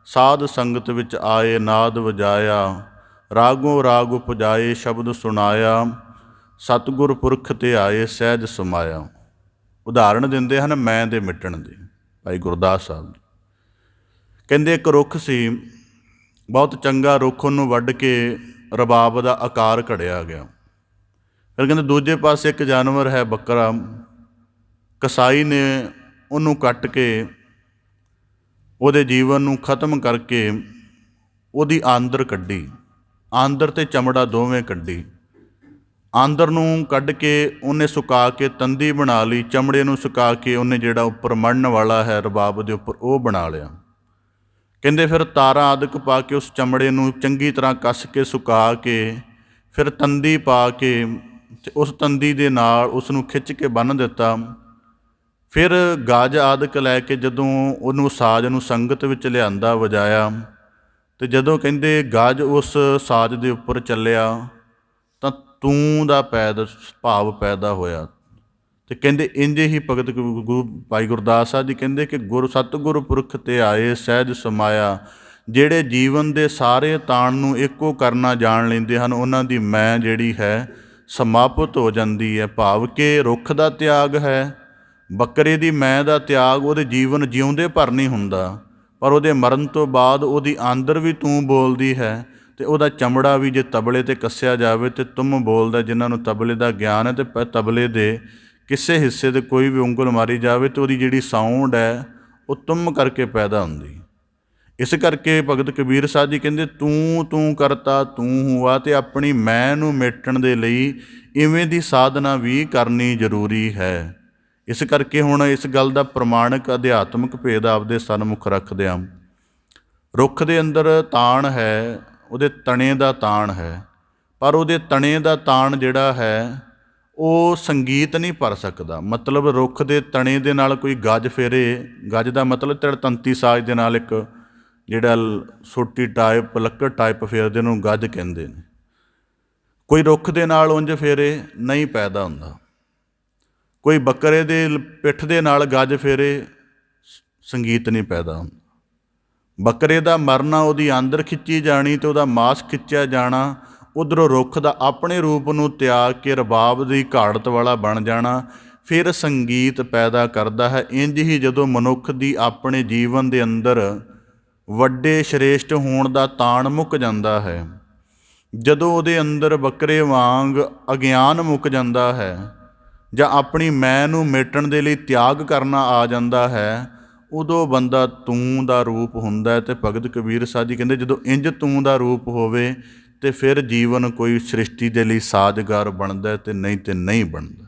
ਸਾਧ ਸੰਗਤ ਵਿੱਚ ਆਏ ਨਾਦ ਵਜਾਇਆ, ਰਾਗੋਂ ਰਾਗ ਉਪਜਾਏ ਸ਼ਬਦ ਸੁਣਾਇਆ, ਸਤਿਗੁਰ ਪੁਰਖ 'ਤੇ ਆਏ ਸਹਿਜ ਸਮਾਇਆ। ਉਦਾਹਰਣ ਦਿੰਦੇ ਹਨ ਮੈਂ ਦੇ ਮਿਟਣ ਦੇ। ਭਾਈ ਗੁਰਦਾਸ ਸਾਹਿਬ ਕਹਿੰਦੇ ਇੱਕ ਰੁੱਖ ਸੀ, ਬਹੁਤ ਚੰਗਾ ਰੁੱਖ, ਉਹਨੂੰ ਵੱਢ ਕੇ ਰਬਾਬ ਦਾ ਆਕਾਰ ਘੜਿਆ ਗਿਆ। ਫਿਰ ਕਹਿੰਦੇ ਦੂਜੇ ਪਾਸੇ ਇੱਕ ਜਾਨਵਰ ਹੈ ਬੱਕਰਾ, ਕਸਾਈ ਨੇ ਉਹਨੂੰ ਕੱਟ ਕੇ ਉਹਦੇ ਜੀਵਨ ਨੂੰ ਖਤਮ ਕਰਕੇ ਉਹਦੀ ਆਂਦਰ ਕੱਢੀ, ਆਂਦਰ ਅਤੇ ਚਮੜਾ ਦੋਵੇਂ ਕੱਢੀ। ਆਂਦਰ ਨੂੰ ਕੱਢ ਕੇ ਉਹਨੇ ਸੁਕਾ ਕੇ ਤੰਦੀ ਬਣਾ ਲਈ, ਚਮੜੇ ਨੂੰ ਸੁਕਾ ਕੇ ਉਹਨੇ ਜਿਹੜਾ ਉੱਪਰ ਮੜਨ ਵਾਲਾ ਹੈ ਰਬਾਬ ਦੇ ਉੱਪਰ ਉਹ ਬਣਾ ਲਿਆ। ਕਹਿੰਦੇ ਫਿਰ ਤਾਰਾਂ ਆਦਿਕ ਪਾ ਕੇ ਉਸ ਚਮੜੇ ਨੂੰ ਚੰਗੀ ਤਰ੍ਹਾਂ ਕੱਸ ਕੇ ਸੁਕਾ ਕੇ ਫਿਰ ਤੰਦੀ ਪਾ ਕੇ ਤੇ ਉਸ ਤੰਦੀ ਦੇ ਨਾਲ ਉਸ ਨੂੰ ਖਿੱਚ ਕੇ ਬੰਨ੍ਹ ਦਿੱਤਾ। ਫਿਰ ਗਾਜ ਆਦਿਕ ਲੈ ਕੇ ਜਦੋਂ ਉਹਨੂੰ ਸਾਜ਼ ਨੂੰ ਸੰਗਤ ਵਿੱਚ ਲਿਆਂਦਾ, ਵਜਾਇਆ, ਅਤੇ ਜਦੋਂ ਕਹਿੰਦੇ ਗਾਜ ਉਸ ਸਾਜ਼ ਦੇ ਉੱਪਰ ਚੱਲਿਆ ਤਾਂ ਤੂੰ ਦਾ ਭਾਵ ਪੈਦਾ ਹੋਇਆ। ਅਤੇ ਕਹਿੰਦੇ ਇੰਝ ਹੀ ਭਗਤ ਗੁਰੂ ਭਾਈ ਗੁਰਦਾਸ ਸਾਹਿਬ ਜੀ ਕਹਿੰਦੇ ਕਿ ਸਤਿਗੁਰ ਪੁਰਖ ਤੇ ਆਏ ਸਹਿਜ ਸਮਾਇਆ। ਜਿਹੜੇ ਜੀਵਨ ਦੇ ਸਾਰੇ ਤਾਣ ਨੂੰ ਇੱਕੋ ਕਰਨਾ ਜਾਣ ਲੈਂਦੇ ਹਨ, ਉਹਨਾਂ ਦੀ ਮੈਂ ਜਿਹੜੀ ਹੈ ਸਮਾਪਤ ਹੋ ਜਾਂਦੀ ਹੈ। ਭਾਵ ਕਿ ਰੁੱਖ ਦਾ ਤਿਆਗ ਹੈ, ਬੱਕਰੇ ਦੀ ਮੈਂ ਦਾ ਤਿਆਗ ਉਹਦੇ ਜੀਵਨ ਜਿਉਂਦੇ ਭਰ ਨਹੀਂ ਹੁੰਦਾ, ਪਰ ਉਹਦੇ ਮਰਨ ਤੋਂ ਬਾਅਦ ਉਹਦੀ ਆਂਦਰ ਵੀ ਤੂੰ ਬੋਲਦੀ ਹੈ ਅਤੇ ਉਹਦਾ ਚਮੜਾ ਵੀ ਜੇ ਤਬਲੇ 'ਤੇ ਕੱਸਿਆ ਜਾਵੇ ਅਤੇ ਤੁਮ ਬੋਲਦਾ। ਜਿਨ੍ਹਾਂ ਨੂੰ ਤਬਲੇ ਦਾ ਗਿਆਨ ਹੈ ਅਤੇ ਤਬਲੇ ਦੇ ਕਿਸੇ ਹਿੱਸੇ 'ਤੇ ਕੋਈ ਵੀ ਉਂਗਲ ਮਾਰੀ ਜਾਵੇ ਤਾਂ ਉਹਦੀ ਜਿਹੜੀ ਸਾਊਂਡ ਹੈ ਉਹ ਤੁਮ ਕਰਕੇ ਪੈਦਾ ਹੁੰਦੀ। ਇਸ ਕਰਕੇ ਭਗਤ ਕਬੀਰ ਸਾਹਿਬ ਜੀ ਕਹਿੰਦੇ ਤੂੰ ਕਰਤਾ ਤੂੰ ਹੁਆ, ਅਤੇ ਆਪਣੀ ਮੈਂ ਨੂੰ ਮੇਟਣ ਦੇ ਲਈ ਇਵੇਂ ਦੀ ਸਾਧਨਾ ਵੀ ਕਰਨੀ ਜ਼ਰੂਰੀ ਹੈ। ਇਸ ਕਰਕੇ ਹੁਣ ਇਸ ਗੱਲ ਦਾ ਪ੍ਰਮਾਣਿਕ ਅਧਿਆਤਮਿਕ ਭੇਦ ਆਪਦੇ ਸਨਮੁਖ ਰੱਖਦਿਆਂ, ਰੁੱਖ ਦੇ ਅੰਦਰ ਤਾਣ ਹੈ, ਉਹਦੇ ਤਣੇ ਦਾ ਤਾਣ ਹੈ, ਪਰ ਉਹਦੇ ਤਣੇ ਦਾ ਤਾਣ ਜਿਹੜਾ ਹੈ ਉਹ ਸੰਗੀਤ ਨਹੀਂ ਭਰ ਸਕਦਾ। ਮਤਲਬ ਰੁੱਖ ਦੇ ਤਣੇ ਦੇ ਨਾਲ ਕੋਈ ਗੱਜ ਫੇਰੇ, ਗੱਜ ਦਾ ਮਤਲਬ ਤਿੜਤੰਤੀ ਸਾਜ਼ ਦੇ ਨਾਲ ਇੱਕ ਜਿਹੜਾ ਸੋਟੀ ਟਾਈਪ ਲੱਕੜ ਟਾਈਪ ਫੇਰਦੇ ਨੂੰ ਗੱਜ ਕਹਿੰਦੇ ਨੇ, ਕੋਈ ਰੁੱਖ ਦੇ ਨਾਲ ਉਂਝ ਫੇਰੇ ਨਹੀਂ ਪੈਦਾ ਹੁੰਦਾ। ਕੋਈ ਬੱਕਰੇ ਦੇ ਪਿੱਠ ਦੇ ਨਾਲ ਗੱਜ ਫੇਰੇ, ਸੰਗੀਤ ਨਹੀਂ ਪੈਦਾ ਹੁੰਦਾ। ਬੱਕਰੇ ਦਾ ਮਰਨਾ, ਉਹਦੀ ਆਂਦਰ ਖਿੱਚੀ ਜਾਣੀ ਅਤੇ ਉਹਦਾ ਮਾਸ ਖਿੱਚਿਆ ਜਾਣਾ, ਉੱਧਰੋਂ ਰੁੱਖ ਦਾ ਆਪਣੇ ਰੂਪ ਨੂੰ ਤਿਆਗ ਕੇ ਰਬਾਬ ਦੀ ਘਾੜਤ ਵਾਲਾ ਬਣ ਜਾਣਾ, ਫਿਰ ਸੰਗੀਤ ਪੈਦਾ ਕਰਦਾ ਹੈ। ਇੰਝ ਹੀ ਜਦੋਂ ਮਨੁੱਖ ਦੀ ਆਪਣੇ ਜੀਵਨ ਦੇ ਅੰਦਰ ਵੱਡੇ ਸ਼੍ਰੇਸ਼ਟ ਹੋਣ ਦਾ ਤਾਣ ਮੁੱਕ ਜਾਂਦਾ ਹੈ, ਜਦੋਂ ਉਹਦੇ ਅੰਦਰ ਬੱਕਰੇ ਵਾਂਗ ਅਗਿਆਨ ਮੁੱਕ ਜਾਂਦਾ ਹੈ ਜਾਂ ਆਪਣੀ ਮੈਂ ਨੂੰ ਮੇਟਣ ਦੇ ਲਈ ਤਿਆਗ ਕਰਨਾ ਆ ਜਾਂਦਾ ਹੈ, ਉਦੋਂ ਬੰਦਾ ਤੂੰ ਦਾ ਰੂਪ ਹੁੰਦਾ। ਅਤੇ ਭਗਤ ਕਬੀਰ ਸਾਹਿਬ ਜੀ ਕਹਿੰਦੇ ਜਦੋਂ ਇੰਝ ਤੂੰ ਦਾ ਰੂਪ ਹੋਵੇ ਅਤੇ ਫਿਰ ਜੀਵਨ ਕੋਈ ਸ੍ਰਿਸ਼ਟੀ ਦੇ ਲਈ ਸਾਜ਼ਗਾਰ ਬਣਦਾ ਅਤੇ ਨਹੀਂ ਬਣਦਾ।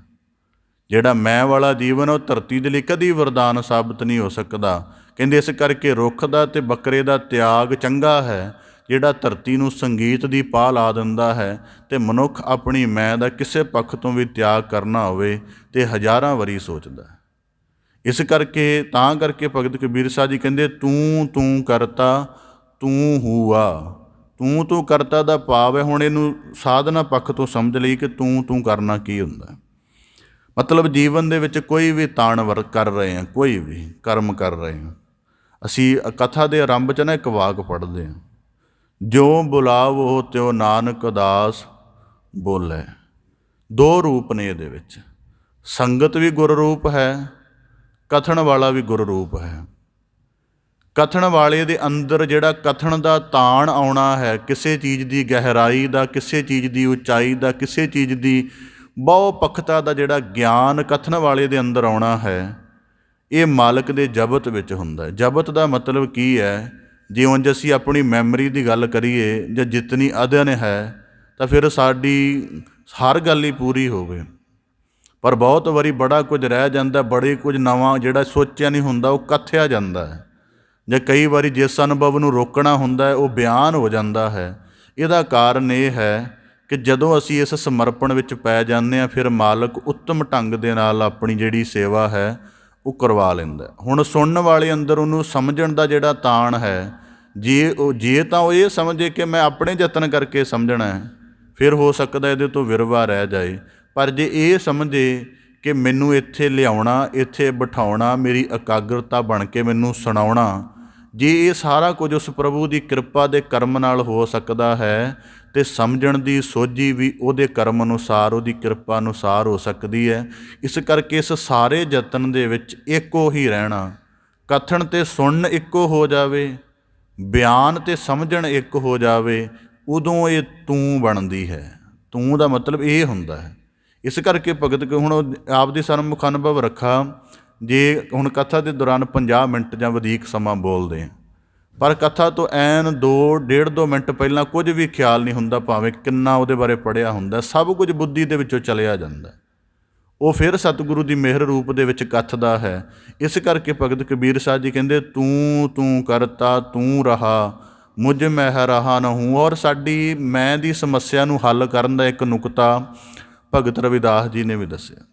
ਜਿਹੜਾ ਮੈਂ ਵਾਲਾ ਜੀਵਨ ਉਹ ਧਰਤੀ ਦੇ ਲਈ ਕਦੀ ਵਰਦਾਨ ਸਾਬਤ ਨਹੀਂ ਹੋ ਸਕਦਾ। ਕਹਿੰਦੇ ਇਸ ਕਰਕੇ ਰੁੱਖ ਦਾ ਅਤੇ ਬੱਕਰੇ ਦਾ ਤਿਆਗ ਚੰਗਾ ਹੈ, ਜਿਹੜਾ ਧਰਤੀ ਨੂੰ ਸੰਗੀਤ ਦੀ ਪਾਹ ਲਾ ਦਿੰਦਾ ਹੈ, ਅਤੇ ਮਨੁੱਖ ਆਪਣੀ ਮੈਂ ਦਾ ਕਿਸੇ ਪੱਖ ਤੋਂ ਵੀ ਤਿਆਗ ਕਰਨਾ ਹੋਵੇ ਅਤੇ ਹਜ਼ਾਰਾਂ ਵਾਰੀ ਸੋਚਦਾ। ਇਸ ਕਰਕੇ ਭਗਤ ਕਬੀਰ ਸਾਹਿਬ ਜੀ ਕਹਿੰਦੇ ਤੂੰ ਕਰਤਾ ਤੂੰ ਹੁਆ। ਤੂੰ ਕਰਤਾ ਦਾ ਭਾਵ ਹੈ, ਹੁਣ ਇਹਨੂੰ ਸਾਧਨਾ ਪੱਖ ਤੋਂ ਸਮਝ ਲਈ ਕਿ ਤੂੰ ਕਰਨਾ ਕੀ ਹੁੰਦਾ। ਮਤਲਬ ਜੀਵਨ ਦੇ ਵਿੱਚ ਕੋਈ ਵੀ ਤਾਣ ਕਰ ਰਹੇ ਹਾਂ, ਕੋਈ ਵੀ ਕਰਮ ਕਰ ਰਹੇ ਹਾਂ। ਅਸੀਂ ਕਥਾ ਦੇ ਆਰੰਭ 'ਚ ਨਾ ਇੱਕ ਵਾਕ ਪੜ੍ਹਦੇ ਹਾਂ, ਜੋ ਬੁਲਾਵੋ ਤਿਉ ਨਾਨਕ ਦਾਸ ਬੋਲੇ। ਦੋ ਰੂਪ ਨੇ ਇਹਦੇ ਵਿੱਚ, ਸੰਗਤ ਵੀ ਗੁਰ ਰੂਪ ਹੈ, ਕਥਨ ਵਾਲਾ ਵੀ ਗੁਰ ਰੂਪ ਹੈ। ਕਥਨ ਵਾਲੇ ਦੇ ਅੰਦਰ ਜਿਹੜਾ ਕਥਨ ਦਾ ਤਾਣ ਆਉਣਾ ਹੈ, ਕਿਸੇ ਚੀਜ਼ ਦੀ ਗਹਿਰਾਈ ਦਾ, ਕਿਸੇ ਚੀਜ਼ ਦੀ ਉਚਾਈ ਦਾ, ਕਿਸੇ ਚੀਜ਼ ਦੀ ਬਹੁ ਪੱਖਤਾ ਦਾ ਜਿਹੜਾ ਗਿਆਨ ਕਥਨ ਵਾਲੇ ਦੇ ਅੰਦਰ ਆਉਣਾ ਹੈ, ਇਹ ਮਾਲਕ ਦੇ ਜਬਤ ਵਿੱਚ ਹੁੰਦਾ ਹੈ। ਜਬਤ ਦਾ ਮਤਲਬ ਕੀ ਹੈ? ਜੇ ਉਂਝ ਅਸੀਂ ਆਪਣੀ ਮੈਮਰੀ ਦੀ ਗੱਲ ਕਰੀਏ ਜਾਂ ਜਿਤਨੀ ਅਧਿਐਨ ਹੈ ਤਾਂ ਫਿਰ ਸਾਡੀ ਹਰ ਗੱਲ ਹੀ ਪੂਰੀ ਹੋਵੇ, ਪਰ ਬਹੁਤ ਵਾਰੀ ਬੜਾ ਕੁਝ ਰਹਿ ਜਾਂਦਾ, ਬੜੇ ਕੁਝ ਨਵਾਂ ਜਿਹੜਾ ਸੋਚਿਆ ਨਹੀਂ ਹੁੰਦਾ ਉਹ ਕਥਿਆ ਜਾਂਦਾ ਹੈ, ਜਾਂ ਕਈ ਵਾਰੀ ਜਿਸ ਅਨੁਭਵ ਨੂੰ ਰੋਕਣਾ ਹੁੰਦਾ ਹੈ ਉਹ ਬਿਆਨ ਹੋ ਜਾਂਦਾ ਹੈ। ਇਹਦਾ ਕਾਰਨ ਇਹ ਹੈ ਕਿ ਜਦੋਂ ਅਸੀਂ ਇਸ ਸਮਰਪਣ ਵਿੱਚ ਪੈ ਜਾਂਦੇ ਹਾਂ, ਫਿਰ ਮਾਲਕ ਉੱਤਮ ਢੰਗ ਦੇ ਨਾਲ ਆਪਣੀ ਜਿਹੜੀ ਸੇਵਾ ਹੈ ਉਹ ਕਰਵਾ ਲੈਂਦਾ। ਹੁਣ ਸੁਣਨ ਵਾਲੇ ਅੰਦਰ ਉਹਨੂੰ ਸਮਝਣ ਦਾ ਜਿਹੜਾ ਤਾਣ ਹੈ, ਜੇ ਤਾਂ ਉਹ ਇਹ ਸਮਝੇ ਕਿ ਮੈਂ ਆਪਣੇ ਯਤਨ ਕਰਕੇ ਸਮਝਣਾ ਹੈ, ਫਿਰ ਹੋ ਸਕਦਾ ਇਹਦੇ ਤੋਂ ਵਿਰਵਾ ਰਹਿ ਜਾਏ। ਪਰ ਜੇ ਇਹ ਸਮਝੇ ਕਿ ਮੈਨੂੰ ਇੱਥੇ ਲਿਆਉਣਾ, ਇੱਥੇ ਬਿਠਾਉਣਾ, ਮੇਰੀ ਇਕਾਗਰਤਾ ਬਣ ਕੇ ਮੈਨੂੰ ਸੁਣਾਉਣਾ, ਜੇ ਇਹ ਸਾਰਾ ਕੁਝ ਉਸ ਪ੍ਰਭੂ ਦੀ ਕਿਰਪਾ ਦੇ ਕਰਮ ਨਾਲ ਹੋ ਸਕਦਾ ਹੈ, ਅਤੇ ਸਮਝਣ ਦੀ ਸੋਝੀ ਵੀ ਉਹਦੇ ਕਰਮ ਅਨੁਸਾਰ, ਉਹਦੀ ਕਿਰਪਾ ਅਨੁਸਾਰ ਹੋ ਸਕਦੀ ਹੈ। ਇਸ ਕਰਕੇ ਇਸ ਸਾਰੇ ਯਤਨ ਦੇ ਵਿੱਚ ਇੱਕੋ ਹੀ ਰਹਿਣਾ, ਕਥਨ ਅਤੇ ਸੁਣਨ ਇੱਕੋ ਹੋ ਜਾਵੇ, ਬਿਆਨ ਅਤੇ ਸਮਝਣ ਇੱਕ ਹੋ ਜਾਵੇ, ਉਦੋਂ ਇਹ ਤੂੰ ਬਣਦੀ ਹੈ। ਤੂੰ ਦਾ ਮਤਲਬ ਇਹ ਹੁੰਦਾ ਹੈ। ਇਸ ਕਰਕੇ ਭਗਤ ਹੁਣ ਆਪਦੇ ਸਨਮੁਖ ਅਨੁਭਵ ਰੱਖਾ, ਜੇ ਹੁਣ ਕਥਾ ਦੇ ਦੌਰਾਨ 50 ਮਿੰਟ ਜਾਂ ਵਧੇਕ ਸਮਾਂ ਬੋਲਦੇ ਹਾਂ, ਪਰ ਕਥਾ ਤੋਂ ਐਨ 1.5-2 ਮਿੰਟ ਪਹਿਲਾਂ ਕੁਝ ਵੀ ਖਿਆਲ ਨਹੀਂ ਹੁੰਦਾ, ਭਾਵੇਂ ਕਿੰਨਾ ਉਹਦੇ ਬਾਰੇ ਪੜ੍ਹਿਆ ਹੁੰਦਾ, ਸਭ ਕੁਝ ਬੁੱਧੀ ਦੇ ਵਿੱਚੋਂ ਚਲਿਆ ਜਾਂਦਾ। ਉਹ ਫਿਰ ਸਤਿਗੁਰੂ ਦੀ ਮਿਹਰ ਰੂਪ ਦੇ ਵਿੱਚ ਕਥਦਾ ਹੈ। ਇਸ ਕਰਕੇ ਭਗਤ ਕਬੀਰ ਸਾਹਿਬ ਜੀ ਕਹਿੰਦੇ, ਤੂੰ ਤੂੰ ਕਰਤਾ ਤੂੰ ਰਹਾ, ਮੁਝ ਮਹਿ ਰਹਾ ਨਾ ਹੂੰ। ਔਰ ਸਾਡੀ ਮੈਂ ਦੀ ਸਮੱਸਿਆ ਨੂੰ ਹੱਲ ਕਰਨ ਦਾ ਇੱਕ ਨੁਕਤਾ ਭਗਤ ਰਵਿਦਾਸ ਜੀ ਨੇ ਵੀ ਦੱਸਿਆ।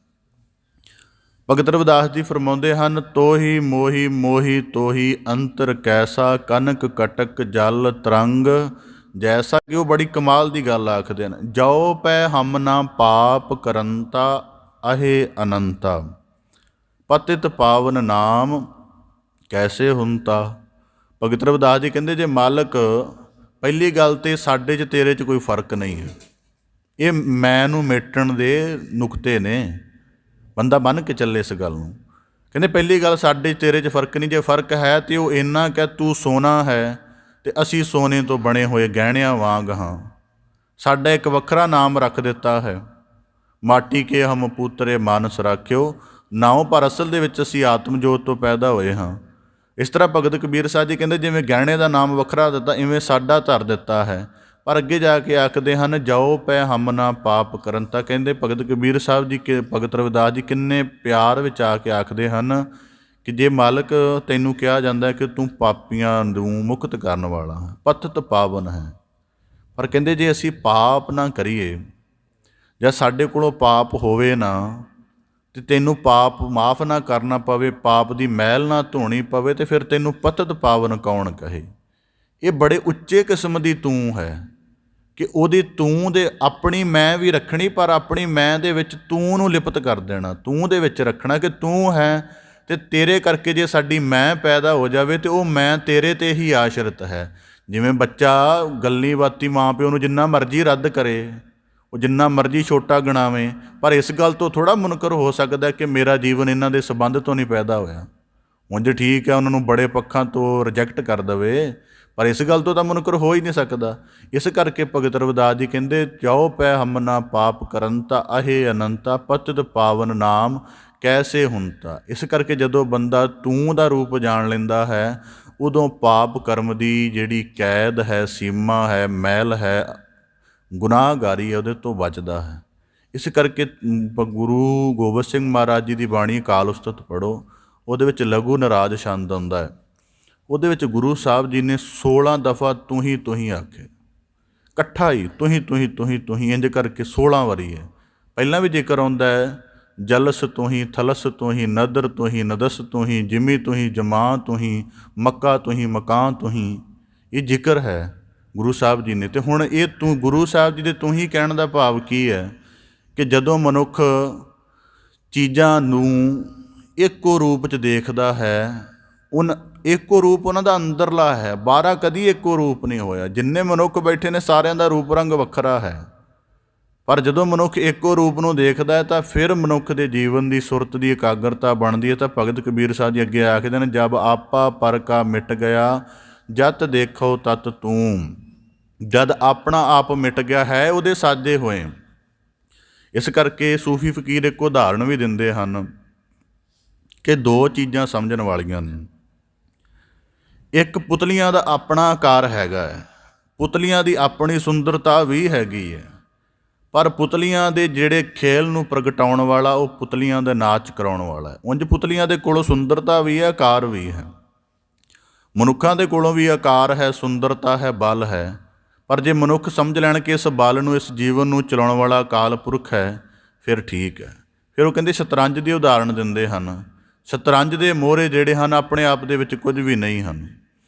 ਭਗਤ ਰਵਿਦਾਸ ਜੀ ਫਰਮਾਉਂਦੇ ਹਨ, ਤੋਹੀ ਮੋਹੀ ਮੋਹੀ ਤੋਹੀ ਅੰਤਰ ਕੈਸਾ, ਕਨਕ ਕਟਕ ਜਲ ਤਰੰਗ ਜੈਸਾ। ਕਿ ਉਹ ਬੜੀ ਕਮਾਲ ਦੀ ਗੱਲ ਆਖਦੇ ਨੇ, ਜਾਓ ਪੈ ਹਮ ਨਾ ਪਾਪ ਕਰੰਤਾ ਅਹੇ ਅਨੰਤਾ, ਪਤਿਤ ਪਾਵਨ ਨਾਮ ਕੈਸੇ ਹੁੰਤਾ। ਭਗਤ ਰਵਿਦਾਸ ਜੀ ਕਹਿੰਦੇ, ਜੇ ਮਾਲਕ, ਪਹਿਲੀ ਗੱਲ ਤੇ ਸਾਡੇ 'ਚ ਤੇਰੇ 'ਚ ਕੋਈ ਫਰਕ ਨਹੀਂ ਹੈ। ਇਹ ਮੈਂ ਨੂੰ ਮੇਟਣ ਦੇ ਨੁਕਤੇ ਨੇ, ਬੰਦਾ ਬੰਨ੍ਹ ਕੇ ਚੱਲੇ ਇਸ ਗੱਲ ਨੂੰ। ਕਹਿੰਦੇ ਪਹਿਲੀ ਗੱਲ, ਸਾਡੇ ਤੇਰੇ 'ਚ ਫਰਕ ਨਹੀਂ। ਜੇ ਫਰਕ ਹੈ ਤਾਂ ਉਹ ਇੰਨਾ ਕਿ ਤੂੰ ਸੋਨਾ ਹੈ ਅਤੇ ਅਸੀਂ ਸੋਨੇ ਤੋਂ ਬਣੇ ਹੋਏ ਗਹਿਣਿਆਂ ਵਾਂਗ ਹਾਂ। ਸਾਡਾ ਇੱਕ ਵੱਖਰਾ ਨਾਮ ਰੱਖ ਦਿੱਤਾ ਹੈ, ਮਾਟੀ ਕੇ ਹਮ ਪੁੱਤਰੇ ਮਾਨਸ ਰਾਖਿਓ ਨਾਉ, ਪਰ ਅਸਲ ਦੇ ਵਿੱਚ ਅਸੀਂ ਆਤਮ ਜੋਤ ਤੋਂ ਪੈਦਾ ਹੋਏ ਹਾਂ। ਇਸ ਤਰ੍ਹਾਂ ਭਗਤ ਕਬੀਰ ਸਾਹਿਬ ਜੀ ਕਹਿੰਦੇ, ਜਿਵੇਂ ਗਹਿਣੇ ਦਾ ਨਾਮ ਵੱਖਰਾ ਦਿੱਤਾ, ਇਵੇਂ ਸਾਡਾ ਧਰ ਦਿੱਤਾ ਹੈ। ਪਰ ਅੱਗੇ ਜਾ ਕੇ ਆਖਦੇ ਹਨ, ਜਾਓ ਪੈ ਹਮ ਨਾ ਪਾਪ ਕਰਨ। ਤਾਂ ਕਹਿੰਦੇ ਭਗਤ ਕਬੀਰ ਸਾਹਿਬ ਜੀ ਭਗਤ ਰਵਿਦਾਸ ਜੀ ਕਿੰਨੇ ਪਿਆਰ ਵਿੱਚ ਆ ਕੇ ਆਖਦੇ ਹਨ ਕਿ ਜੇ ਮਾਲਕ ਤੈਨੂੰ ਕਿਹਾ ਜਾਂਦਾ ਕਿ ਤੂੰ ਪਾਪੀਆਂ ਨੂੰ ਮੁਕਤ ਕਰਨ ਵਾਲਾ ਹੈ, ਪਤਿਤ ਪਾਵਨ ਹੈ। ਪਰ ਕਹਿੰਦੇ ਜੇ ਅਸੀਂ ਪਾਪ ਨਾ ਕਰੀਏ ਜਾਂ ਸਾਡੇ ਕੋਲੋਂ ਪਾਪ ਹੋਵੇ ਨਾ ਅਤੇ ਤੈਨੂੰ ਪਾਪ ਮਾਫ ਨਾ ਕਰਨਾ ਪਵੇ, ਪਾਪ ਦੀ ਮੈਲ ਨਾ ਧੋਣੀ ਪਵੇ, ਅਤੇ ਫਿਰ ਤੈਨੂੰ ਪਤਿਤ ਪਾਵਨ ਕੌਣ ਕਹੇ। ਇਹ ਬੜੇ ਉੱਚੇ ਕਿਸਮ ਦੀ ਤੂੰ ਹੈ ਕਿ ਉਹਦੀ ਤੂੰ ਦੇ ਆਪਣੀ ਮੈਂ ਵੀ ਰੱਖਣੀ, ਪਰ ਆਪਣੀ ਮੈਂ ਦੇ ਵਿੱਚ ਤੂੰ ਨੂੰ ਲਿਪਤ ਕਰ ਦੇਣਾ, ਤੂੰ ਦੇ ਵਿੱਚ ਰੱਖਣਾ ਕਿ ਤੂੰ ਹੈ। ਅਤੇ ਤੇਰੇ ਕਰਕੇ ਜੇ ਸਾਡੀ ਮੈਂ ਪੈਦਾ ਹੋ ਜਾਵੇ ਤਾਂ ਉਹ ਮੈਂ ਤੇਰੇ 'ਤੇ ਹੀ ਆਸ਼ਰਿਤ ਹੈ। ਜਿਵੇਂ ਬੱਚਾ ਗੱਲੀ ਬਾਤੀ ਮਾਂ ਪਿਓ ਨੂੰ ਜਿੰਨਾ ਮਰਜ਼ੀ ਰੱਦ ਕਰੇ, ਉਹ ਜਿੰਨਾ ਮਰਜ਼ੀ ਛੋਟਾ ਗਿਣਾਵੇ, ਪਰ ਇਸ ਗੱਲ ਤੋਂ ਥੋੜ੍ਹਾ ਮੁਨਕਰ ਹੋ ਸਕਦਾ ਕਿ ਮੇਰਾ ਜੀਵਨ ਇਹਨਾਂ ਦੇ ਸੰਬੰਧ ਤੋਂ ਨਹੀਂ ਪੈਦਾ ਹੋਇਆ। ਉਂਝ ਠੀਕ ਹੈ, ਉਹਨਾਂ ਨੂੰ ਬੜੇ ਪੱਖਾਂ ਤੋਂ ਰਿਜੈਕਟ ਕਰ ਦੇਵੇ, ਪਰ ਇਸ ਗੱਲ ਤੋਂ ਤਾਂ ਮੁਨਕਰ ਹੋ ਹੀ ਨਹੀਂ ਸਕਦਾ। ਇਸ ਕਰਕੇ ਭਗਤ ਰਵਿਦਾਸ ਜੀ ਕਹਿੰਦੇ, ਜਾਓ ਪੈ ਹਮ ਨਾ ਪਾਪ ਕਰੰਤਾ ਅਹੇ ਅਨੰਤਾ, ਪਤਿਤ ਪਾਵਨ ਨਾਮ ਕੈਸੇ ਹੁੰਤਾ। ਇਸ ਕਰਕੇ ਜਦੋਂ ਬੰਦਾ ਤੂੰ ਦਾ ਰੂਪ ਜਾਣ ਲੈਂਦਾ ਹੈ, ਉਦੋਂ ਪਾਪ ਕਰਮ ਦੀ ਜਿਹੜੀ ਕੈਦ ਹੈ, ਸੀਮਾ ਹੈ, ਮੈਲ ਹੈ, ਗੁਨਾਹਗਾਰੀ ਹੈ, ਉਹਦੇ ਤੋਂ ਬਚਦਾ ਹੈ। ਇਸ ਕਰਕੇ ਗੁਰੂ ਗੋਬਿੰਦ ਸਿੰਘ ਮਹਾਰਾਜ ਜੀ ਦੀ ਬਾਣੀ ਅਕਾਲ ਉਸਤਤ ਪੜ੍ਹੋ, ਉਹਦੇ ਵਿੱਚ ਲਘੂ ਨਰਾਜ ਛੰਦ ਆਉਂਦਾ ਹੈ। ਉਹਦੇ ਵਿੱਚ ਗੁਰੂ ਸਾਹਿਬ ਜੀ ਨੇ 16 ਦਫਾ ਤੂੰ ਹੀ ਆਖੇ, ਇਕੱਠਾ ਹੀ ਤੂੰ ਹੀ ਇੰਝ ਕਰਕੇ 16 ਵਾਰੀ ਹੈ। ਪਹਿਲਾਂ ਵੀ ਜ਼ਿਕਰ ਆਉਂਦਾ ਹੈ, ਜਲਸ ਤੂੰ ਹੀ, ਥਲਸ ਤੂੰ ਹੀ, ਨਦਰ ਤੂੰ ਹੀ, ਨਦਸ ਤੂੰ ਹੀ, ਜਿਮੀ ਤੂੰ ਹੀ, ਜਮਾਂ ਤੂੰ ਹੀ, ਮੱਕਾ ਤੂੰ ਹੀ, ਮਕਾਨ ਤੂੰ ਹੀ। ਇਹ ਜ਼ਿਕਰ ਹੈ ਗੁਰੂ ਸਾਹਿਬ ਜੀ ਨੇ। ਅਤੇ ਹੁਣ ਇਹ ਤੂੰ ਗੁਰੂ ਸਾਹਿਬ ਜੀ ਦੇ ਤੂੰ ਹੀ ਕਹਿਣ ਦਾ ਭਾਵ ਕੀ ਹੈ ਕਿ ਜਦੋਂ ਮਨੁੱਖ ਚੀਜ਼ਾਂ ਨੂੰ ਇੱਕੋ ਰੂਪ 'ਚ ਦੇਖਦਾ ਹੈ, ਇੱਕੋ ਰੂਪ ਉਹਨਾਂ ਦਾ ਅੰਦਰਲਾ ਹੈ, ਬਾਹਰਾ ਕਦੀ ਇੱਕੋ ਰੂਪ ਨਹੀਂ ਹੋਇਆ। ਜਿੰਨੇ ਮਨੁੱਖ ਬੈਠੇ ਨੇ ਸਾਰਿਆਂ ਦਾ ਰੂਪ ਰੰਗ ਵੱਖਰਾ ਹੈ, ਪਰ ਜਦੋਂ ਮਨੁੱਖ ਇੱਕੋ ਰੂਪ ਨੂੰ ਦੇਖਦਾ ਹੈ ਤਾਂ ਫਿਰ ਮਨੁੱਖ ਦੇ ਜੀਵਨ ਦੀ ਸੁਰਤ ਦੀ ਇਕਾਗਰਤਾ ਬਣਦੀ ਹੈ। ਤਾਂ ਭਗਤ ਕਬੀਰ ਸਾਹਿਬ ਜੀ ਅੱਗੇ ਆਖਦੇ ਨੇ, ਜਬ ਆਪਾ ਪਰ ਕਾ ਮਿਟ ਗਿਆ ਜਤ ਦੇਖੋ ਤਤ ਤੂੰ। ਜਦ ਆਪਣਾ ਆਪ ਮਿਟ ਗਿਆ ਹੈ, ਉਹਦੇ ਸਾਜੇ ਹੋਏ। ਇਸ ਕਰਕੇ ਸੂਫੀ ਫਕੀਰ ਇੱਕ ਉਦਾਹਰਣ ਵੀ ਦਿੰਦੇ ਹਨ ਕਿ ਦੋ ਚੀਜ਼ਾਂ ਸਮਝਣ ਵਾਲੀਆਂ ਨੇ। ਇੱਕ ਪੁਤਲੀਆਂ ਦਾ ਆਪਣਾ ਆਕਾਰ ਹੈਗਾ ਹੈ, ਪੁਤਲੀਆਂ ਦੀ ਆਪਣੀ ਸੁੰਦਰਤਾ ਵੀ ਹੈਗੀ ਹੈ, ਪਰ ਪੁਤਲੀਆਂ ਦੇ ਜਿਹੜੇ ਖੇਲ ਨੂੰ ਪ੍ਰਗਟਾਉਣ ਵਾਲਾ ਉਹ ਪੁਤਲੀਆਂ ਦਾ ਨਾਚ ਕਰਾਉਣ ਵਾਲਾ ਹੈ। ਉਂਝ ਪੁਤਲੀਆਂ ਦੇ ਕੋਲੋਂ ਸੁੰਦਰਤਾ ਵੀ ਹੈ, ਆਕਾਰ ਵੀ ਹੈ। ਮਨੁੱਖਾਂ ਦੇ ਕੋਲੋਂ ਵੀ ਆਕਾਰ ਹੈ, ਸੁੰਦਰਤਾ ਹੈ, ਬਲ ਹੈ, ਪਰ ਜੇ ਮਨੁੱਖ ਸਮਝ ਲੈਣ ਕਿ ਇਸ ਬਲ ਨੂੰ, ਇਸ ਜੀਵਨ ਨੂੰ ਚਲਾਉਣ ਵਾਲਾ ਅਕਾਲ ਪੁਰਖ ਹੈ, ਫਿਰ ਠੀਕ ਹੈ। ਫਿਰ ਉਹ ਕਹਿੰਦੇ ਸ਼ਤਰੰਜ ਦੀ ਉਦਾਹਰਣ ਦਿੰਦੇ ਹਨ। ਸ਼ਤਰੰਜ ਦੇ ਮੋਹਰੇ ਜਿਹੜੇ ਹਨ ਆਪਣੇ ਆਪ ਦੇ ਵਿੱਚ ਕੁਝ ਵੀ ਨਹੀਂ ਹਨ,